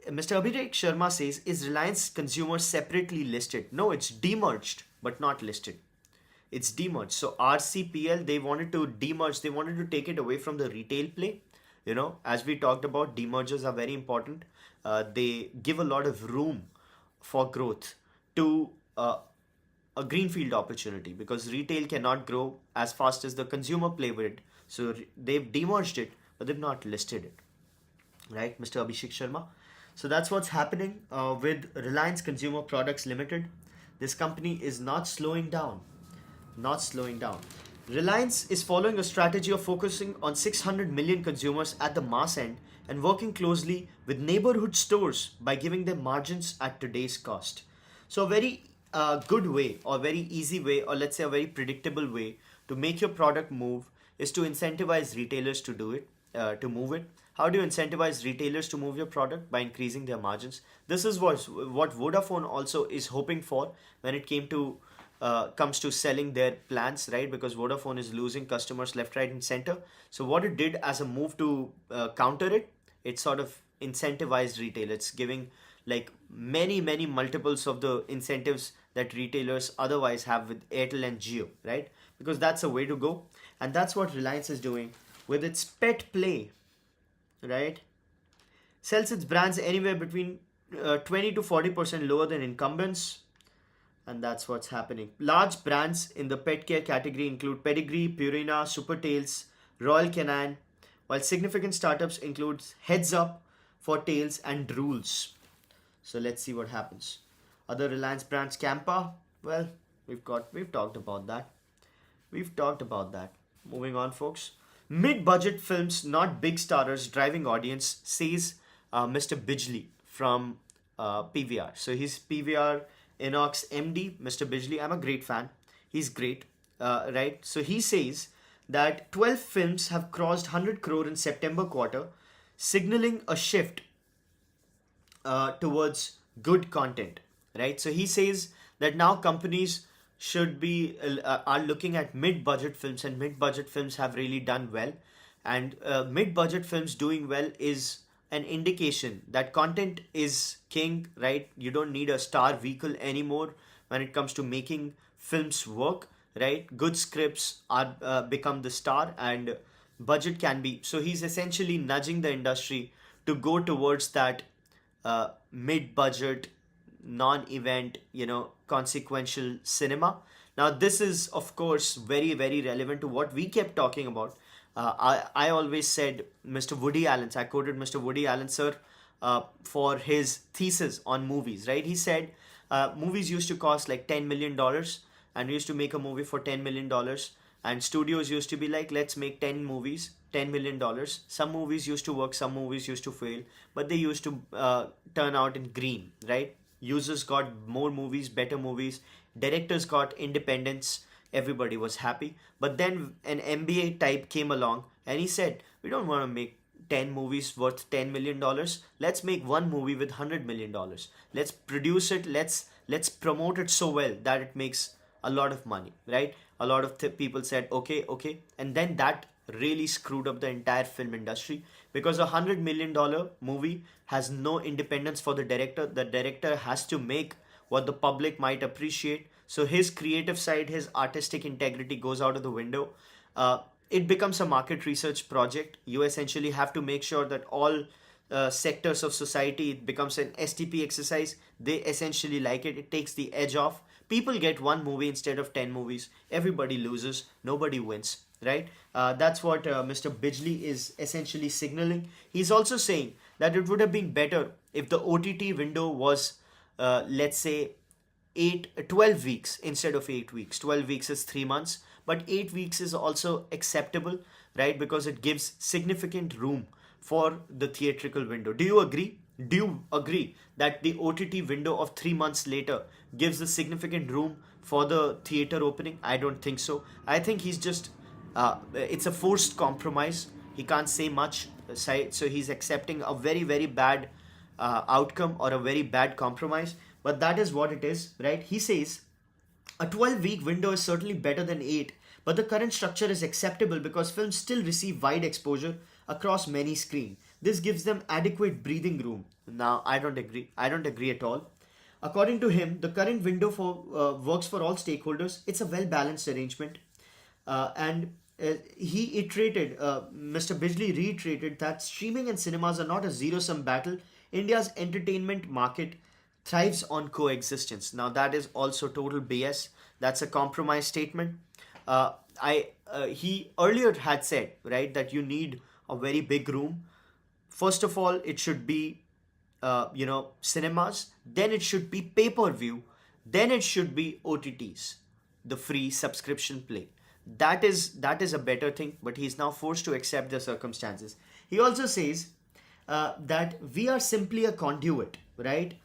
Mr. Abhishek Sharma says, is Reliance Consumer separately listed? No, it's demerged but not listed. It's demerged. So RCPL, they wanted to demerge, they wanted to take it away from the retail play. As we talked about, demergers are very important. They give a lot of room for growth to a greenfield opportunity, because retail cannot grow as fast as the consumer play would. So they've demerged it, but they've not listed it. Right, Mr. Abhishek Sharma? So that's what's happening with Reliance Consumer Products Limited. This company is not slowing down. Not slowing down. Reliance is following a strategy of focusing on 600 million consumers at the mass end and working closely with neighborhood stores by giving them margins at today's cost. So a very good way, or very easy way, or let's say a very predictable way to make your product move is to incentivize retailers to do it, to move it. How do you incentivize retailers to move your product? By increasing their margins. This is what Vodafone also is hoping for when it comes to selling their plans, right? Because Vodafone is losing customers left, right, and center. So what it did as a move to counter it, it sort of incentivized retail. It's giving like many multiples of the incentives that retailers otherwise have with Airtel and Jio, right? Because that's a way to go, and that's what Reliance is doing with its pet play, right? Sells its brands anywhere between 20 to 40% lower than incumbents. And that's what's happening. Large brands in the pet care category include Pedigree, Purina, Super Tails, Royal Canin, while significant startups include Heads Up for Tails and Drools. So let's see what happens. Other Reliance brands, Campa, well, we've talked about that. We've talked about that. Moving on, folks. Mid-budget films, not big starters, driving audience, says Mr. Bijli from PVR. So he's PVR Inox MD, Mr. Bijli. I'm a great fan. He's great, right? So he says that 12 films have crossed 100 crore in September quarter, signaling a shift towards good content, right? So he says that now companies should be are looking at mid-budget films, and mid-budget films have really done well. And mid-budget films doing well is an indication that content is king, right? You don't need a star vehicle anymore when it comes to making films work, right? Good scripts are become the star, and budget can be. So he's essentially nudging the industry to go towards that mid-budget, non-event, consequential cinema. Now, this is, of course, very, very relevant to what we kept talking about. I always said Mr. Woody Allen, I quoted Mr. Woody Allen, sir, for his thesis on movies, right? He said movies used to cost like $10 million dollars, and we used to make a movie for $10 million dollars. And studios used to be like, let's make 10 movies, $10 million dollars. Some movies used to work, some movies used to fail, but they used to turn out in green, right? Users got more movies, better movies, directors got independence, everybody was happy. But then an MBA type came along and he said, we don't want to make 10 movies worth $10 million dollars. Let's make one movie with $100 million dollars. Let's produce it, let's promote it so well that it makes a lot of money, right? A lot of people said okay, okay, and then that really screwed up the entire film industry, because $100 million movie has no independence for the director. The director has to make what the public might appreciate, so his creative side, his artistic integrity goes out of the window. It becomes a market research project. You essentially have to make sure that all sectors of society, it becomes an STP exercise. They essentially like it. It takes the edge off. People get one movie instead of 10 movies. Everybody loses. Nobody wins, right? That's what Mr. Bijli is essentially signaling. He's also saying that it would have been better if the OTT window was, let's say, 12 weeks instead of 8 weeks. 12 weeks is 3 months, but 8 weeks is also acceptable, right? Because it gives significant room for the theatrical window. Do you agree? Do you agree that the OTT window of 3 months later gives a significant room for the theater opening? I don't think so. I think he's just, it's a forced compromise. He can't say much, so he's accepting a very, very bad outcome or a very bad compromise. But that is what it is, right? He says a 12-week window is certainly better than 8, but the current structure is acceptable because films still receive wide exposure across many screens. This gives them adequate breathing room. Now, I don't agree. I don't agree at all. According to him, the current window for works for all stakeholders. It's a well-balanced arrangement. And he iterated, Mr. Bijli reiterated that streaming and cinemas are not a zero-sum battle. India's entertainment market thrives on coexistence. Now, that is also total BS. That's a compromise statement. He earlier had said, right, that you need a very big room. First of all, it should be, cinemas. Then it should be pay-per-view. Then it should be OTTs, the free subscription play. That is a better thing, but he's now forced to accept the circumstances. He also says that we are simply a conduit, right?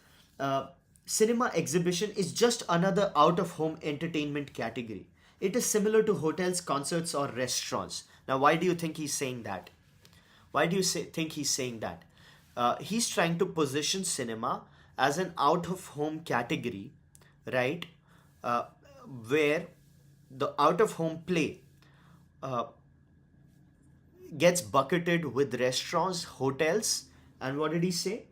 Cinema exhibition is just another out-of-home entertainment category. It is similar to hotels, concerts, or restaurants. Now, why do you think he's saying that? Why do you think he's saying that? He's trying to position cinema as an out-of-home category, right? Where the out-of-home play gets bucketed with restaurants, hotels, and what did he say?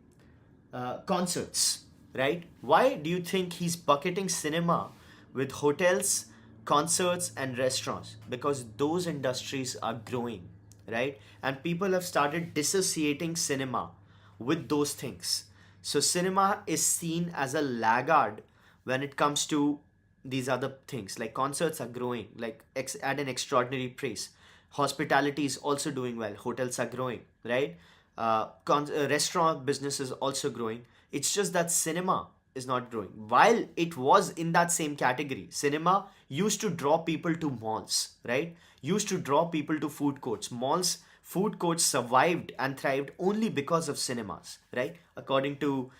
Concerts, right? Why do you think he's bucketing cinema with hotels, concerts, and restaurants? Because those industries are growing, right? And people have started dissociating cinema with those things. So cinema is seen as a laggard when it comes to these other things. Like concerts are growing like at an extraordinary pace. Hospitality is also doing well. Hotels are growing, right? Restaurant business is also growing. It's just that cinema is not growing. While it was in that same category, cinema used to draw people to malls, right? Used to draw people to food courts. Malls, food courts survived and thrived only because of cinemas, right? According to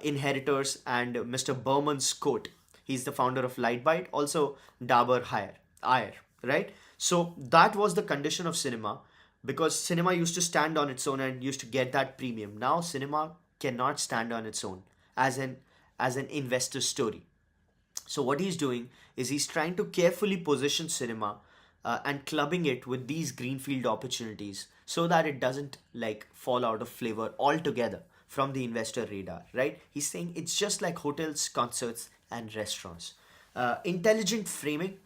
Inheritors and Mr. Berman's quote. He's the founder of Lightbite, also Dabur Ayer, right? So that was the condition of cinema, because cinema used to stand on its own and used to get that premium. Now cinema cannot stand on its own as an investor story. So what he's doing is he's trying to carefully position cinema and clubbing it with these greenfield opportunities so that it doesn't like fall out of flavor altogether from the investor radar, right? He's saying it's just like hotels, concerts, and restaurants. Intelligent framing,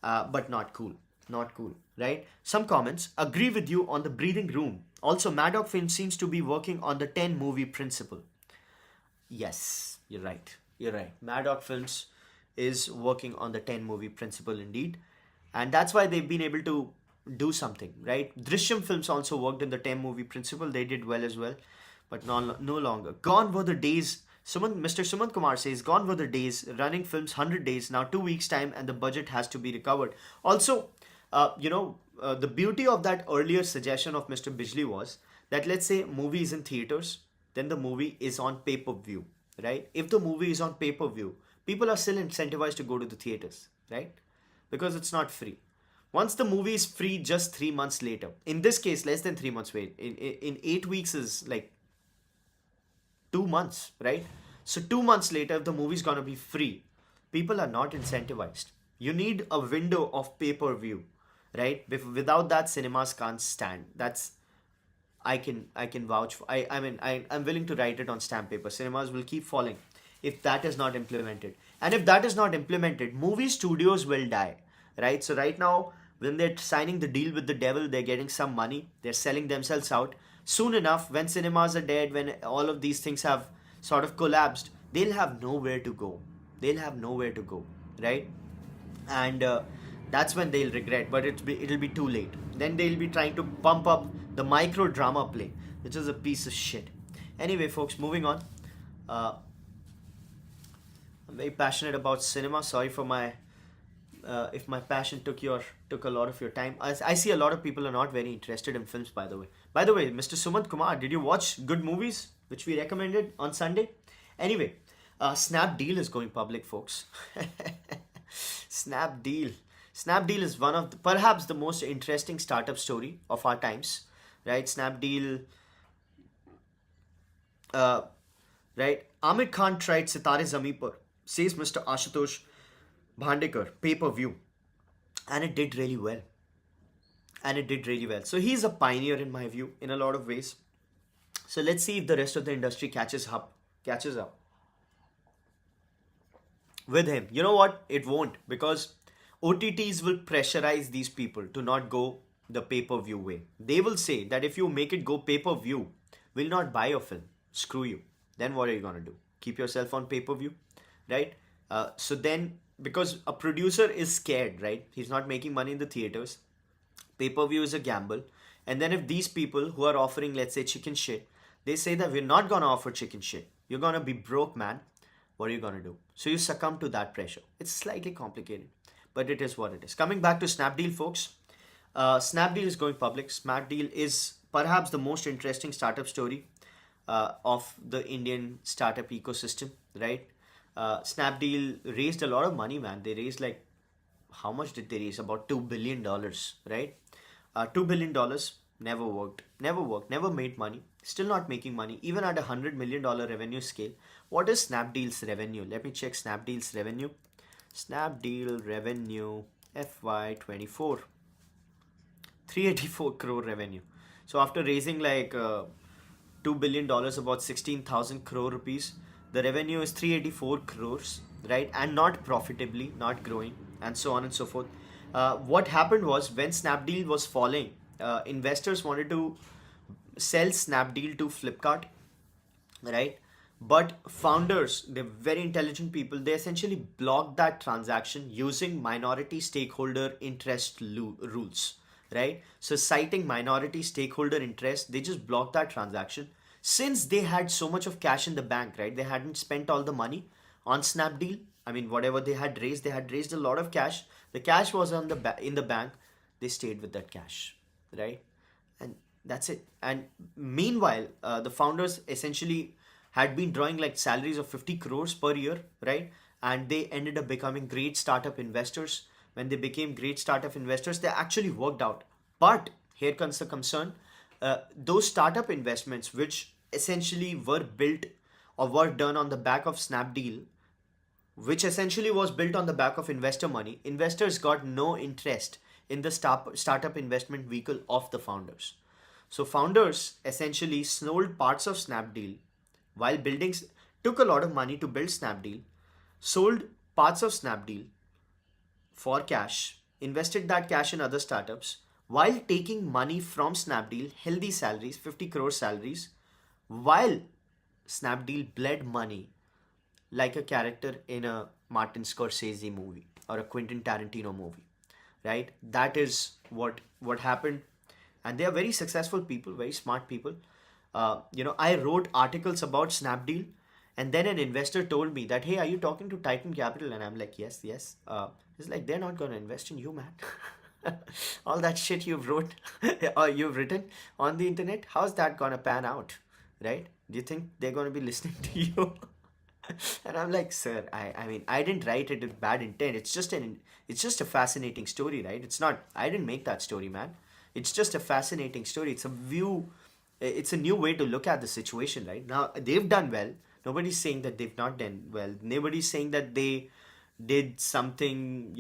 but not cool. Not cool, right? Some comments agree with you on the breathing room. Also, Maddox Film seems to be working on the 10 movie principle. Yes, you're right. You're right. Maddox Films is working on the 10 movie principle indeed. And that's why they've been able to do something, right? Drishyam films also worked in the 10 movie principle. They did well as well, but no longer. Gone were the days. Mr. Sumanth Kumar says, gone were the days running films 100 days, now 2 weeks time and the budget has to be recovered. Also, the beauty of that earlier suggestion of Mr. Bijli was that, let's say movie is in theaters, then the movie is on pay-per-view, right? If the movie is on pay-per-view, people are still incentivized to go to the theaters, right? Because it's not free. Once the movie is free just 3 months later, in this case, less than 3 months, wait, in 8 weeks is like 2 months, right? So 2 months later, if the movie's gonna be free, people are not incentivized. You need a window of pay-per-view, right? Without that, cinemas can't stand. That's I can vouch for. I'm willing to write it on stamp paper. Cinemas will keep falling if that is not implemented. And if that is not implemented, movie studios will die, right? So right now, when they're signing the deal with the devil, they're getting some money. They're selling themselves out. Soon enough, when cinemas are dead, when all of these things have sort of collapsed, they'll have nowhere to go. They'll have nowhere to go, right? And that's when they'll regret, but it'll be too late. Then they'll be trying to pump up the micro drama play, which is a piece of shit. Anyway, folks, moving on. I'm very passionate about cinema. Sorry for my if my passion took a lot of your time. I see a lot of people are not very interested in films, by the way. By the way, Mr. Sumanth Kumar, did you watch good movies which we recommended on Sunday? Anyway, Snapdeal is going public, folks. Snapdeal. Snapdeal is one of perhaps the most interesting startup story of our times, right? Snapdeal, right? Amir Khan tried Sitare Zameen Par, says Mr. Ashutosh Bhandekar, pay-per-view, and it did really well. So he's a pioneer in my view in a lot of ways. So let's see if the rest of the industry catches up with him. You know what? It won't, because OTTs will pressurize these people to not go the pay-per-view way. They will say that if you make it go pay-per-view, we'll not buy your film. Screw you. Then what are you going to do? Keep yourself on pay-per-view, right? So then, because a producer is scared, right? He's not making money in the theaters. Pay-per-view is a gamble. And then if these people who are offering, let's say, chicken shit, they say that we're not going to offer chicken shit. You're going to be broke, man. What are you going to do? So you succumb to that pressure. It's slightly complicated, but it is what it is. Coming back to Snapdeal, folks. Snapdeal is going public. Snapdeal is perhaps the most interesting startup story of the Indian startup ecosystem, right? Snapdeal raised a lot of money, man. They raised like, how much did they raise? About $2 billion, right? $2 billion never worked, never made money, still not making money, even at $100 million revenue scale. What is Snapdeal's revenue? Let me check Snapdeal's revenue. Snapdeal revenue FY24, 384 crore revenue. So after raising like $2 billion, about 16,000 crore rupees, the revenue is 384 crores, right? And not profitably, not growing, and so on and so forth. What happened was, when Snapdeal was falling, investors wanted to sell Snapdeal to Flipkart, right? But founders, they're very intelligent people, they essentially blocked that transaction using minority stakeholder interest rules, right? So citing minority stakeholder interest, they just blocked that transaction. Since they had so much of cash in the bank, right? They hadn't spent all the money on Snapdeal. I mean, whatever they had raised a lot of cash. The cash was in the bank. They stayed with that cash, right? And that's it. And meanwhile, the founders essentially had been drawing like salaries of 50 crores per year, right? And they ended up becoming great startup investors. When they became great startup investors, they actually worked out. But here comes the concern. Those startup investments, which essentially were built or were done on the back of Snapdeal, which essentially was built on the back of investor money, investors got no interest in the startup investment vehicle of the founders. So founders essentially sold parts of Snapdeal while took a lot of money to build Snapdeal, sold parts of Snapdeal for cash, invested that cash in other startups, while taking money from Snapdeal, healthy salaries, 50 crore salaries, while Snapdeal bled money like a character in a Martin Scorsese movie or a Quentin Tarantino movie, right? That is what happened, and they are very successful people, very smart people. I wrote articles about Snapdeal, and then an investor told me that, hey, are you talking to Titan Capital? And I'm like, yes, yes. It's like, they're not going to invest in you, man. All that shit you've wrote or you've written on the internet, how's that going to pan out, right? Do you think they're going to be listening to you? And I'm like, sir, I mean, I didn't write it with bad intent. It's just a fascinating story, right? It's not, I didn't make that story, man. It's just a fascinating story. It's a new way to look at the situation, right? Now, they've done well. Nobody's saying that they've not done well. Nobody's saying that they did something,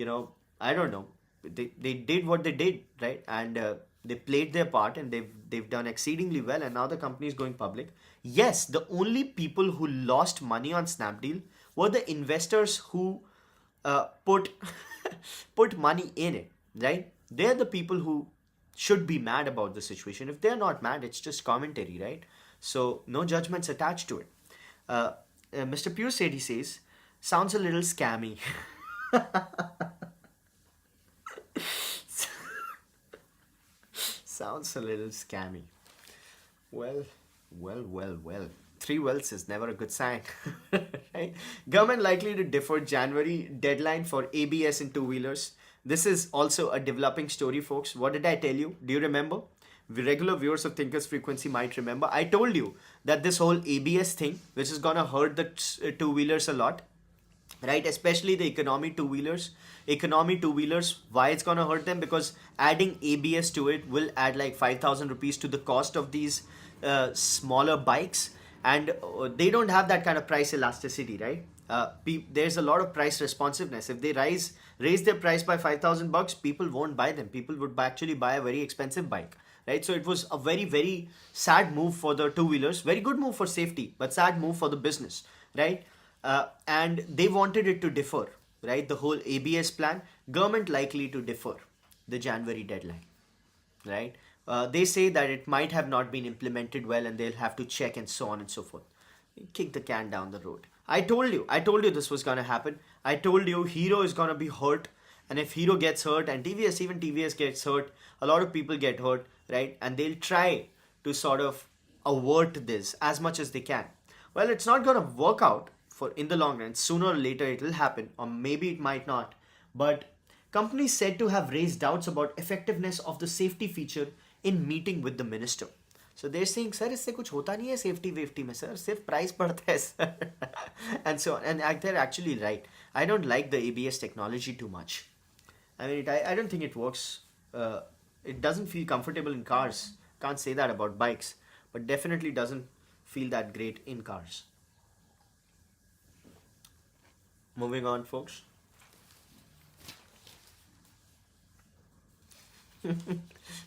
I don't know. They did what they did, right? And they played their part, and they've done exceedingly well, and now the company is going public. Yes, the only people who lost money on Snapdeal were the investors who put put money in it, right? They're the people who should be mad about the situation. If they're not mad, it's just commentary, right? So no judgments attached to it. Mr. Peeyush Sethi says, sounds a little scammy. Sounds a little scammy. Well, well. Three wells is never a good sign. Right? Government likely to defer January deadline for ABS in two-wheelers. This is also a developing story, folks. What did I tell you? Do you remember? The regular viewers of Thinkers Frequency might remember. I told you that this whole ABS thing, which is gonna hurt the two-wheelers a lot, right? Especially the economy two-wheelers. Why it's gonna hurt them? Because adding ABS to it will add like 5,000 rupees to the cost of these smaller bikes, and they don't have that kind of price elasticity, right? There's a lot of price responsiveness. If they raise their price by 5,000 bucks, people won't buy them. People would actually buy a very expensive bike, right? So it was a very, very sad move for the two-wheelers. Very good move for safety, but sad move for the business, right? And they wanted it to defer, right? The whole ABS plan, government likely to defer the January deadline, right? They say that it might have not been implemented well, and they'll have to check and so on and so forth. Kick the can down the road. I told you this was gonna happen. I told you Hero is gonna be hurt, and if Hero gets hurt and even TVS gets hurt, a lot of people get hurt, right? And they'll try to sort of avert this as much as they can. Well, it's not gonna work out in the long run. Sooner or later it will happen, or maybe it might not. But companies said to have raised doubts about effectiveness of the safety feature in meeting with the minister. So they're saying, sir, इससे कुछ होता नहीं है safety वेफ्टी में, sir, सिर्फ price बढ़ता है, sir. And so on. And they're actually right. I don't like the ABS technology too much. I mean, I don't think it works. It doesn't feel comfortable in cars. Can't say that about bikes, but definitely doesn't feel that great in cars. Moving on, folks.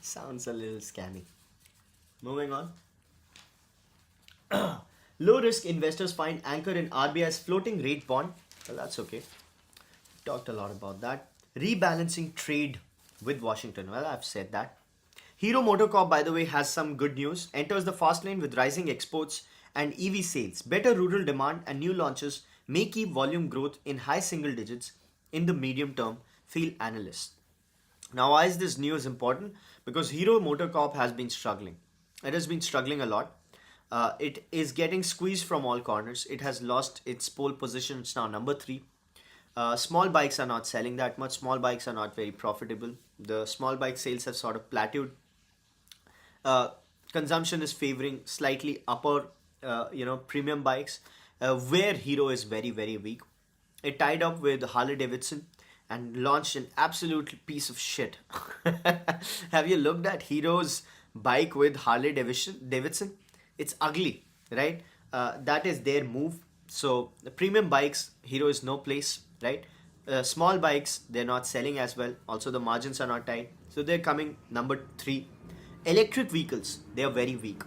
Sounds a little scammy. Moving on. Low risk investors find anchor in RBI's floating rate bond. Well, that's okay. Talked a lot about that. Rebalancing trade with Washington. Well, I've said that. Hero MotoCorp, by the way, has some good news. Enters the fast lane with rising exports and EV sales. Better rural demand and new launches may keep volume growth in high single digits in the medium term, feel analysts. Now, why is this news important? Because Hero MotoCorp has been struggling. It has been struggling a lot. It is getting squeezed from all corners. It has lost its pole position. It's now number 3. Small bikes are not selling that much. Small bikes are not very profitable. The small bike sales have sort of plateaued. Consumption is favoring slightly upper, premium bikes, where Hero is very, very weak. It tied up with Harley Davidson and launched an absolute piece of shit. Have you looked at Hero's bike with Harley Davidson? It's ugly, right? That is their move. So the premium bikes, Hero is no place, right? Small bikes, they're not selling as well. Also, the margins are not tight. So they're coming number 3. Electric vehicles, they are very weak.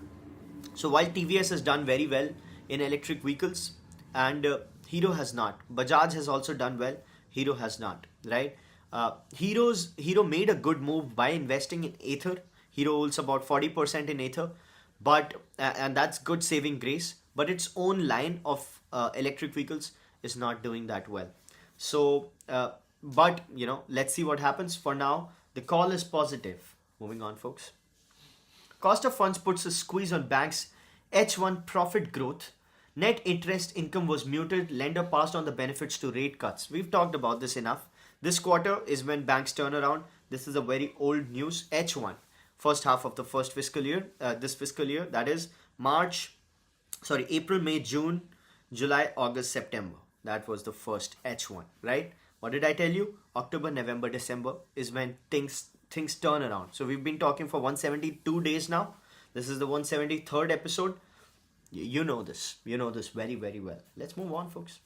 So while TVS has done very well in electric vehicles, and Hero has not. Bajaj has also done well. Hero has not, right? Hero made a good move by investing in Ather. Hero holds about 40% in Ather, but and that's good saving grace. But its own line of electric vehicles is not doing that well. So, but let's see what happens. For now, the call is positive. Moving on, folks. Cost of funds puts a squeeze on banks' H1 profit growth. Net interest income was muted. Lender passed on the benefits to rate cuts. We've talked about this enough. This quarter is when banks turn around. This is a very old news. H1, first half of the first fiscal year. This fiscal year, that is April, May, June, July, August, September. That was the first H1, right? What did I tell you? October, November, December is when things turn around. So we've been talking for 172 days now. This is the 173rd episode. You know this. You know this very, very well. Let's move on, folks.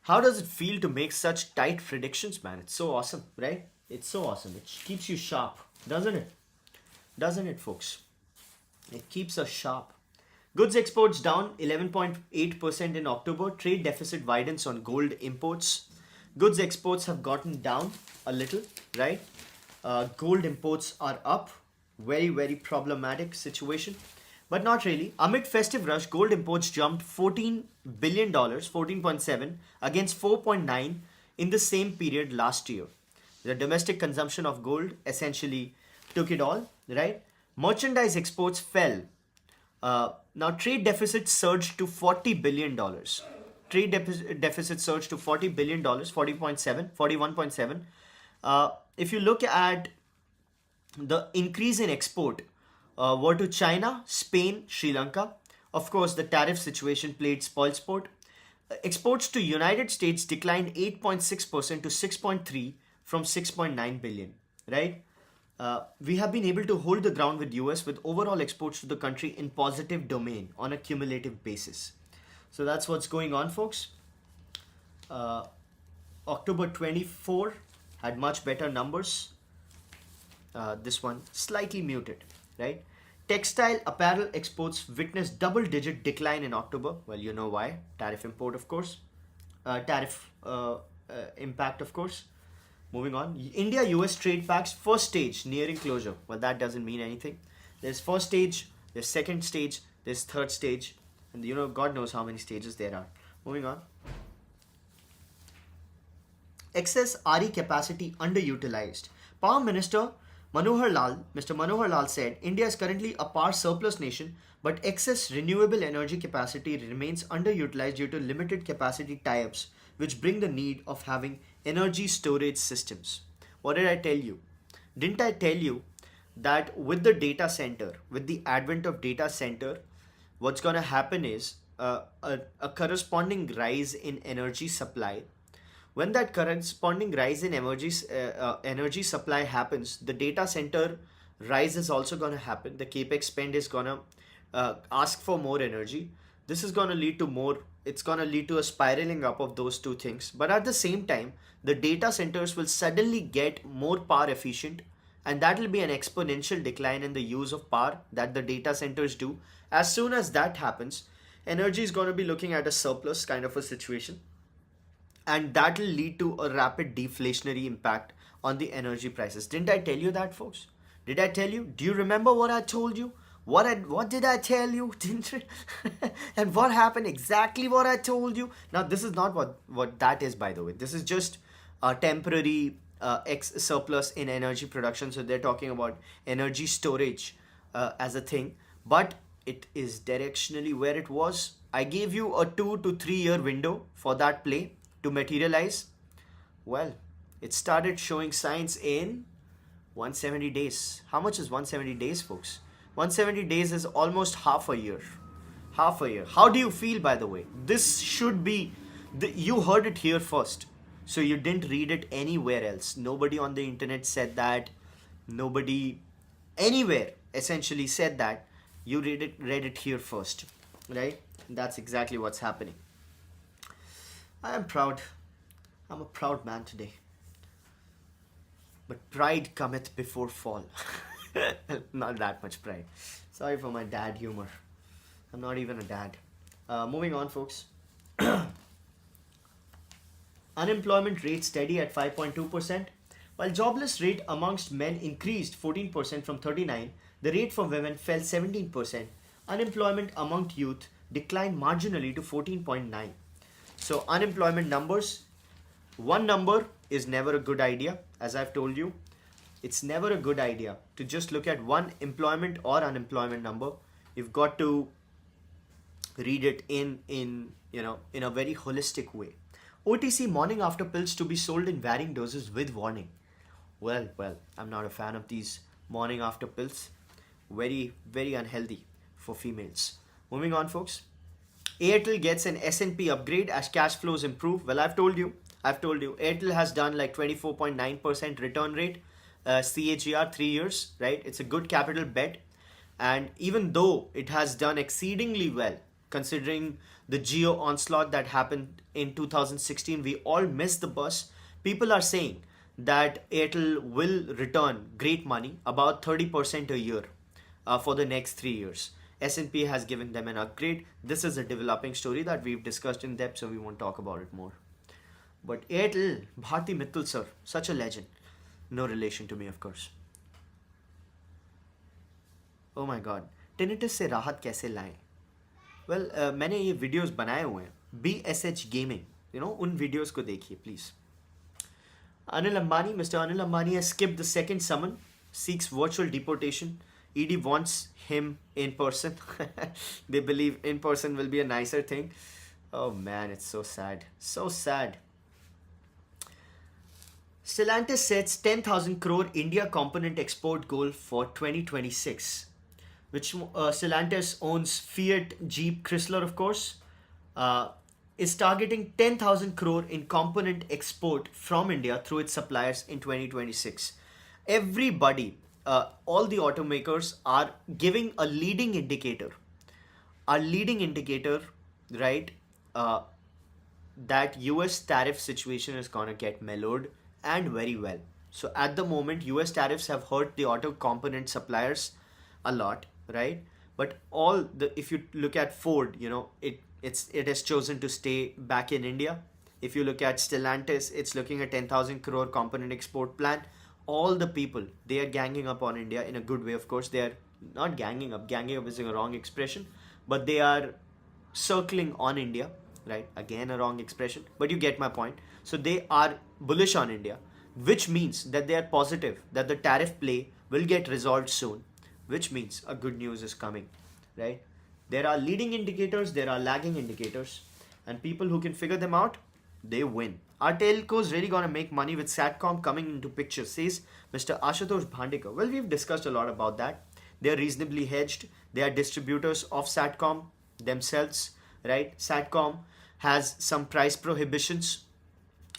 How does it feel to make such tight predictions, man? It's so awesome, right? It's so awesome. It keeps you sharp, doesn't it? Doesn't it, folks? It keeps us sharp. Goods exports down 11.8% in October. Trade deficit widens on gold imports. Goods exports have gotten down a little, right? Gold imports are up. Very, very problematic situation. But not really. Amid festive rush, gold imports jumped $14 billion, 14.7 against 4.9 in the same period last year. The domestic consumption of gold essentially took it all, right? Merchandise exports fell. Now trade deficit surged to $40 billion. Trade deficit surged to $40 billion, 41.7. If you look at the increase in export, were to China, Spain, Sri Lanka. Of course, the tariff situation played spoilsport. Exports to United States declined 8.6% to 6.3 from 6.9 billion, right? We have been able to hold the ground with US with overall exports to the country in positive domain on a cumulative basis. So that's what's going on, folks. October 24 had much better numbers. This one slightly muted, right? Textile apparel exports witnessed double-digit decline in October. Well, you know why. Tariff import, of course. Tariff impact, of course. Moving on. India-US trade pacts, first stage, nearing closure. Well, that doesn't mean anything. There's first stage, there's second stage, there's third stage. And God knows how many stages there are. Moving on. Excess RE capacity underutilized. Power Minister Mr. Manohar Lal said, India is currently a power surplus nation, but excess renewable energy capacity remains underutilized due to limited capacity tie-ups, which bring the need of having energy storage systems. What did I tell you? Didn't I tell you that with the data center, with the advent of data center, what's going to happen is a corresponding rise in energy supply. When that corresponding rise in energy supply happens, the data center rise is also going to happen. The capex spend is going to ask for more energy. This is going to lead to more. It's going to lead to a spiraling up of those two things. But at the same time, the data centers will suddenly get more power efficient, and that will be an exponential decline in the use of power that the data centers do. As soon as that happens, energy is going to be looking at a surplus kind of a situation. And that will lead to a rapid deflationary impact on the energy prices. Didn't I tell you that, folks? Did I tell you? Do you remember what I told you? What did I tell you? And what happened? Exactly what I told you. Now, this is not what that is, by the way. This is just a temporary surplus in energy production. So they're talking about energy storage as a thing. But it is directionally where it was. I gave you a 2 to 3 year window for that play to materialize. Well, it started showing signs in 170 days. How much is 170 days, folks? 170 days is almost half a year. Half a year. How do you feel, by the way? This should be, you heard it here first. So you didn't read it anywhere else. Nobody on the internet said that. Nobody anywhere essentially said that. You read it here first, right? That's exactly what's happening. I am proud. I'm a proud man today. But pride cometh before fall. Not that much pride. Sorry for my dad humor. I'm not even a dad. Moving on, folks. Unemployment rate steady at 5.2%. While jobless rate amongst men increased 14% from 39, the rate for women fell 17%. Unemployment among youth declined marginally to 14.9. So unemployment numbers, one number is never a good idea. As I've told you, it's never a good idea to just look at one employment or unemployment number. You've got to read it in a very holistic way. OTC, morning after pills, to be sold in varying doses with warning. Well, I'm not a fan of these morning after pills. Very, very unhealthy for females. Moving on, folks. Airtel gets an S&P upgrade as cash flows improve. Well, I've told you. Airtel has done like 24.9% return rate, CAGR 3 years, right? It's a good capital bet. And even though it has done exceedingly well, considering the geo onslaught that happened in 2016, we all missed the bus. People are saying that Airtel will return great money, about 30% a year for the next 3 years. S&P has given them an upgrade. This is a developing story that we've discussed in depth, so we won't talk about it more. But Airtel, Bharti Mittal sir, such a legend. No relation to me, of course. Oh my god, tinnitus से राहत कैसे लाएं? Well, मैंने ये videos बनाए हुए हैं. BSH Gaming, उन वीडियोस को देखिए please. Anil Ambani, Mr. Anil Ambani has skipped the second summon, seeks virtual deportation. ED wants him in person. They believe in person will be a nicer thing. Oh man, it's so sad. So sad. Stellantis sets 10,000 crore India component export goal for 2026. Which Stellantis owns Fiat, Jeep, Chrysler, of course, is targeting 10,000 crore in component export from India through its suppliers in 2026. Everybody, all the automakers are giving a leading indicator. Right, that US tariff situation is gonna get mellowed and very well. So at the moment, US tariffs have hurt the auto component suppliers a lot, right? But if you look at Ford, it has chosen to stay back in India. If you look at Stellantis, it's looking at 10,000 crore component export plan. All the people, they are ganging up on India in a good way, of course. They are not ganging up. Ganging up is a wrong expression, but they are circling on India, right? Again, a wrong expression, but you get my point. So they are bullish on India, which means that they are positive that the tariff play will get resolved soon, which means a good news is coming, right? There are leading indicators, there are lagging indicators, and people who can figure them out, they win. Our telco is really going to make money with Satcom coming into picture, says Mr. Ashutosh Bhandekar. Well, we've discussed a lot about that. They are reasonably hedged. They are distributors of Satcom themselves, right? Satcom has some price prohibitions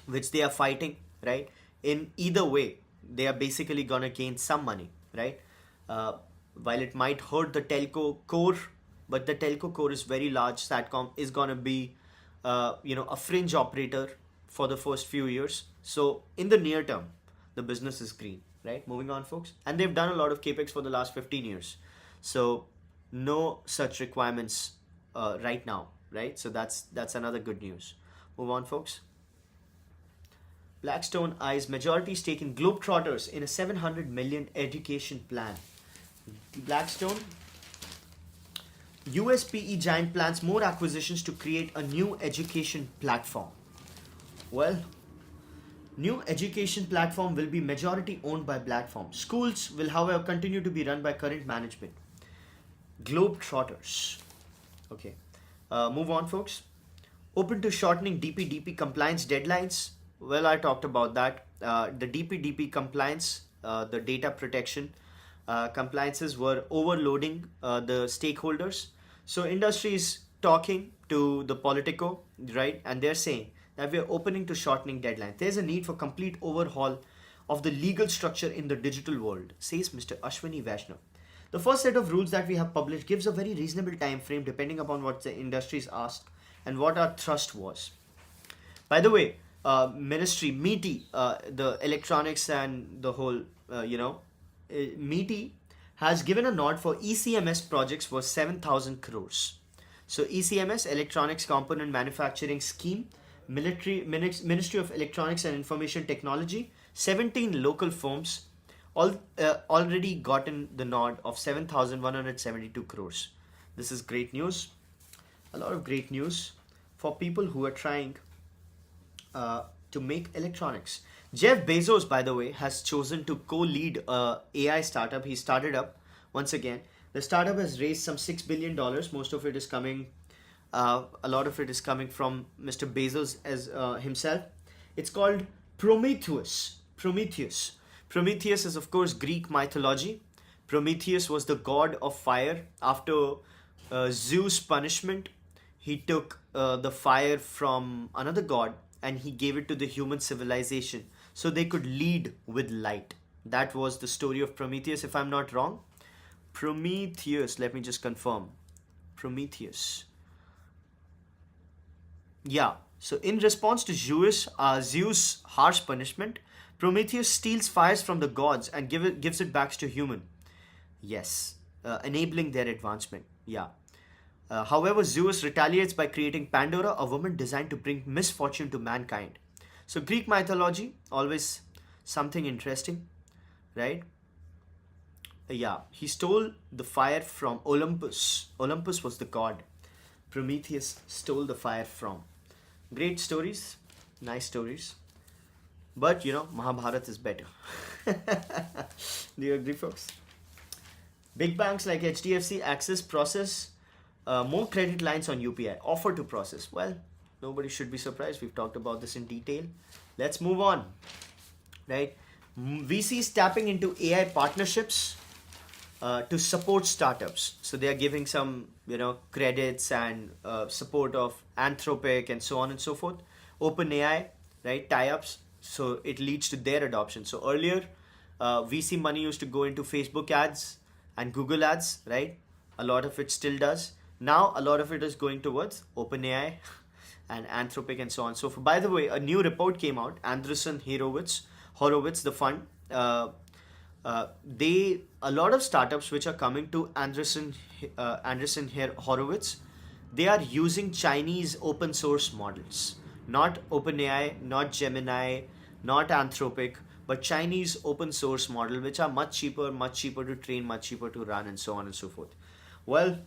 which they are fighting, right? In either way, they are basically going to gain some money, right? While it might hurt the telco core, but the telco core is very large. Satcom is going to be, a fringe operator for the first few years. So in the near term, the business is green, right? Moving on, folks. And they've done a lot of capex for the last 15 years. So no such requirements right now, right? So that's another good news. Move on, folks. Blackstone eyes majority stake in Globetrotters in a 700 million education plan. Blackstone, US PE giant plans more acquisitions to create a new education platform. Well, new education platform will be majority owned by Blackstone. Schools will, however, continue to be run by current management. Globetrotters. Okay. Move on, folks. Open to shortening DPDP compliance deadlines. Well, I talked about that. The DPDP compliance, the data protection compliances were overloading the stakeholders. So industry is talking to the Politico, right? And they're saying that we're opening to shortening deadlines. There's a need for complete overhaul of the legal structure in the digital world, says Mr. Ashwini Vaishnav. The first set of rules that we have published gives a very reasonable time frame depending upon what the industries asked and what our thrust was. By the way, ministry, METI, the electronics and the whole, METI has given a nod for ECMS projects for 7,000 crores. So ECMS, Electronics Component Manufacturing Scheme, Ministry of Electronics and Information Technology, 17 local firms already gotten the nod of 7,172 crores. This is great news. A lot of great news for people who are trying to make electronics. Jeff Bezos, by the way, has chosen to co-lead a AI startup. He started up once again. The startup has raised some $6 billion. Most of it is coming, a lot of it is coming from Mr. Bezos as himself. It's called Prometheus. Prometheus. Prometheus is, of course, Greek mythology. Prometheus was the god of fire. After Zeus' punishment, he took the fire from another god and he gave it to the human civilization so they could lead with light. That was the story of Prometheus, if I'm not wrong. Prometheus, let me just confirm. Prometheus. Yeah, so in response to Zeus' harsh punishment, Prometheus steals fires from the gods and gives it back to human. Yes, enabling their advancement. Yeah. However, Zeus retaliates by creating Pandora, a woman designed to bring misfortune to mankind. So Greek mythology, always something interesting, right? Yeah, he stole the fire from Olympus. Olympus was the god. Prometheus stole the fire from. Great stories, nice stories. But Mahabharata is better. Do you agree, folks? Big banks like HDFC, Axis process more credit lines on UPI, offer to process. Well, nobody should be surprised. We've talked about this in detail. Let's move on. Right? VCs tapping into AI partnerships to support startups. So they are giving some, credits and support of Anthropic and so on and so forth. OpenAI, right? Tie-ups. So it leads to their adoption. So earlier, VC money used to go into Facebook ads and Google ads, right? A lot of it still does. Now, a lot of it is going towards OpenAI and Anthropic and so on. So, by the way, a new report came out. Andreessen Horowitz, the fund, a lot of startups which are coming to Andreessen Horowitz, they are using Chinese open source models. Not OpenAI, not Gemini, not Anthropic, but Chinese open source model, which are much cheaper to train, much cheaper to run, and so on and so forth. Well,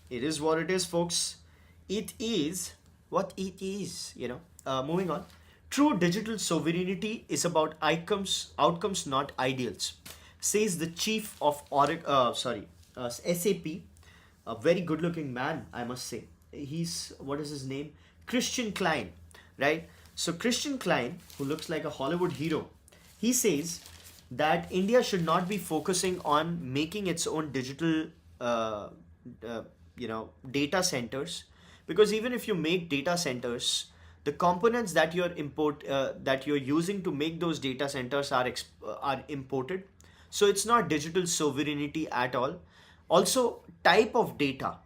it is what it is, folks. It is what it is, moving on. True digital sovereignty is about outcomes, not ideals, says the chief of SAP, a very good-looking man, I must say. What is his name? Christian Klein, right? So Christian Klein, who looks like a Hollywood hero, he says that India should not be focusing on making its own digital, data centers, because even if you make data centers, the components that you're using to make those data centers are imported. So it's not digital sovereignty at all. Also, type of data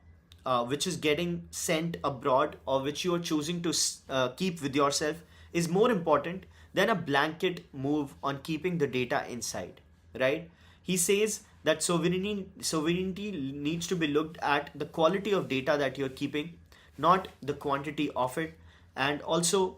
which is getting sent abroad or which you are choosing to keep with yourself is more important than a blanket move on keeping the data inside, right? He says that sovereignty needs to be looked at the quality of data that you're keeping, not the quantity of it. And also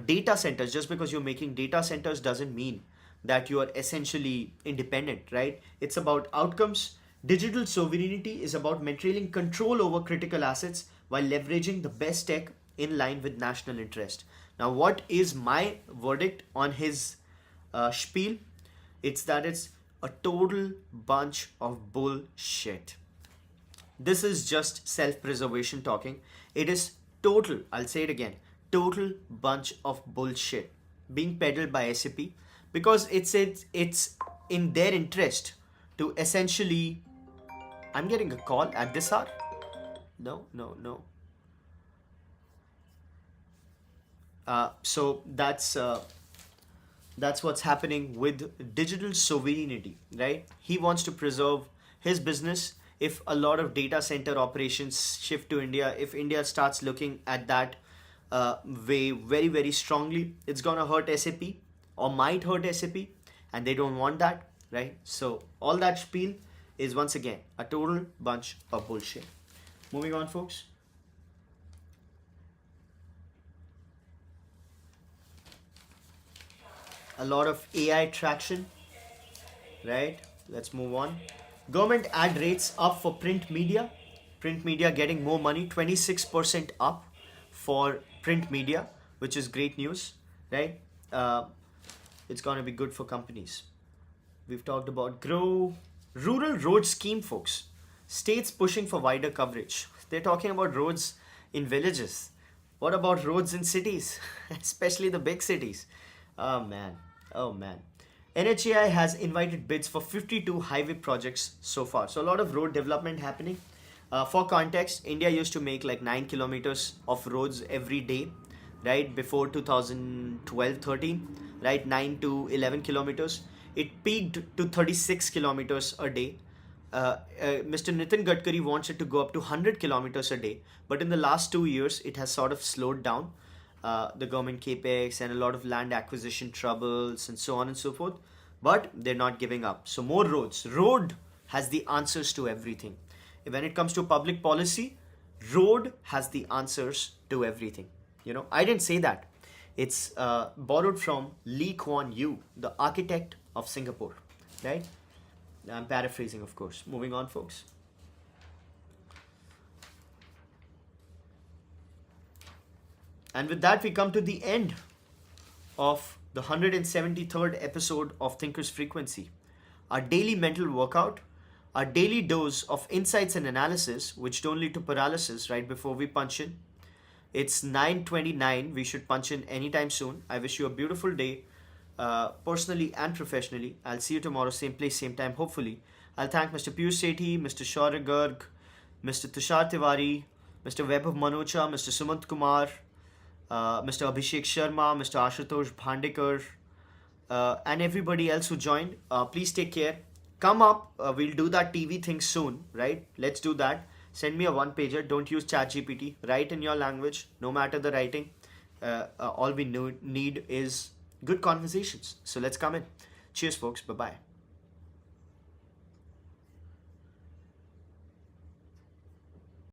data centers, just because you're making data centers doesn't mean that you are essentially independent, right? It's about outcomes. Digital sovereignty is about maintaining control over critical assets while leveraging the best tech in line with national interest. Now, what is my verdict on his spiel? It's that it's a total bunch of bullshit. This is just self-preservation talking. It is total, I'll say it again, total bunch of bullshit being peddled by SAP, because it's in their interest to essentially... I'm getting a call at this hour? No. So that's what's happening with digital sovereignty, right? He wants to preserve his business. If a lot of data center operations shift to India, if India starts looking at that way very, very strongly, it's gonna hurt SAP or might hurt SAP, and they don't want that, right? So all that spiel is once again a total bunch of bullshit. Moving on, folks. A lot of AI traction, right? Let's move on. Government ad rates up for print media. Print media getting more money, 26% up for print media. which is great news, right? Uh, it's going to be good for companies. We've talked about Groww. Rural road scheme, folks. States pushing for wider coverage. They're talking about roads in villages. What about roads in cities, especially the big cities? Oh man, oh man. NHAI has invited bids for 52 highway projects so far. So a lot of road development happening. For context, India used to make like 9 kilometers of roads every day, right? Before 2012-13, right? 9 to 11 kilometers. It peaked to 36 kilometers a day. Mr. Nitin Gadkari wants it to go up to 100 kilometers a day, but in the last 2 years, it has sort of slowed down. The government capex and a lot of land acquisition troubles and so on and so forth, but they're not giving up. So more roads. Road has the answers to everything. When it comes to public policy, road has the answers to everything. I didn't say that. It's borrowed from Lee Kuan Yew, the architect of Singapore, right? I'm paraphrasing, of course. Moving on, folks. And with that, we come to the end of the 173rd episode of Thinker's Frequency. Our daily mental workout, our daily dose of insights and analysis, which don't lead to paralysis right before we punch in. It's 9:29. We should punch in anytime soon. I wish you a beautiful day, personally and professionally. I'll see you tomorrow, same place, same time, hopefully. I'll thank Mr. Peeyush Sethi, Mr. Shaurya Garg, Mr. Tushar Tiwari, Mr. Vaibhav Manocha, Mr. Sumanth Kumar, Mr. Abhishek Sharma, Mr. Ashutosh Bhandekar, and everybody else who joined. Please take care. Come up. We'll do that TV thing soon, right? Let's do that. Send me a one-pager. Don't use ChatGPT. Write in your language, no matter the writing. All we need is good conversations. So let's come in. Cheers, folks. Bye-bye.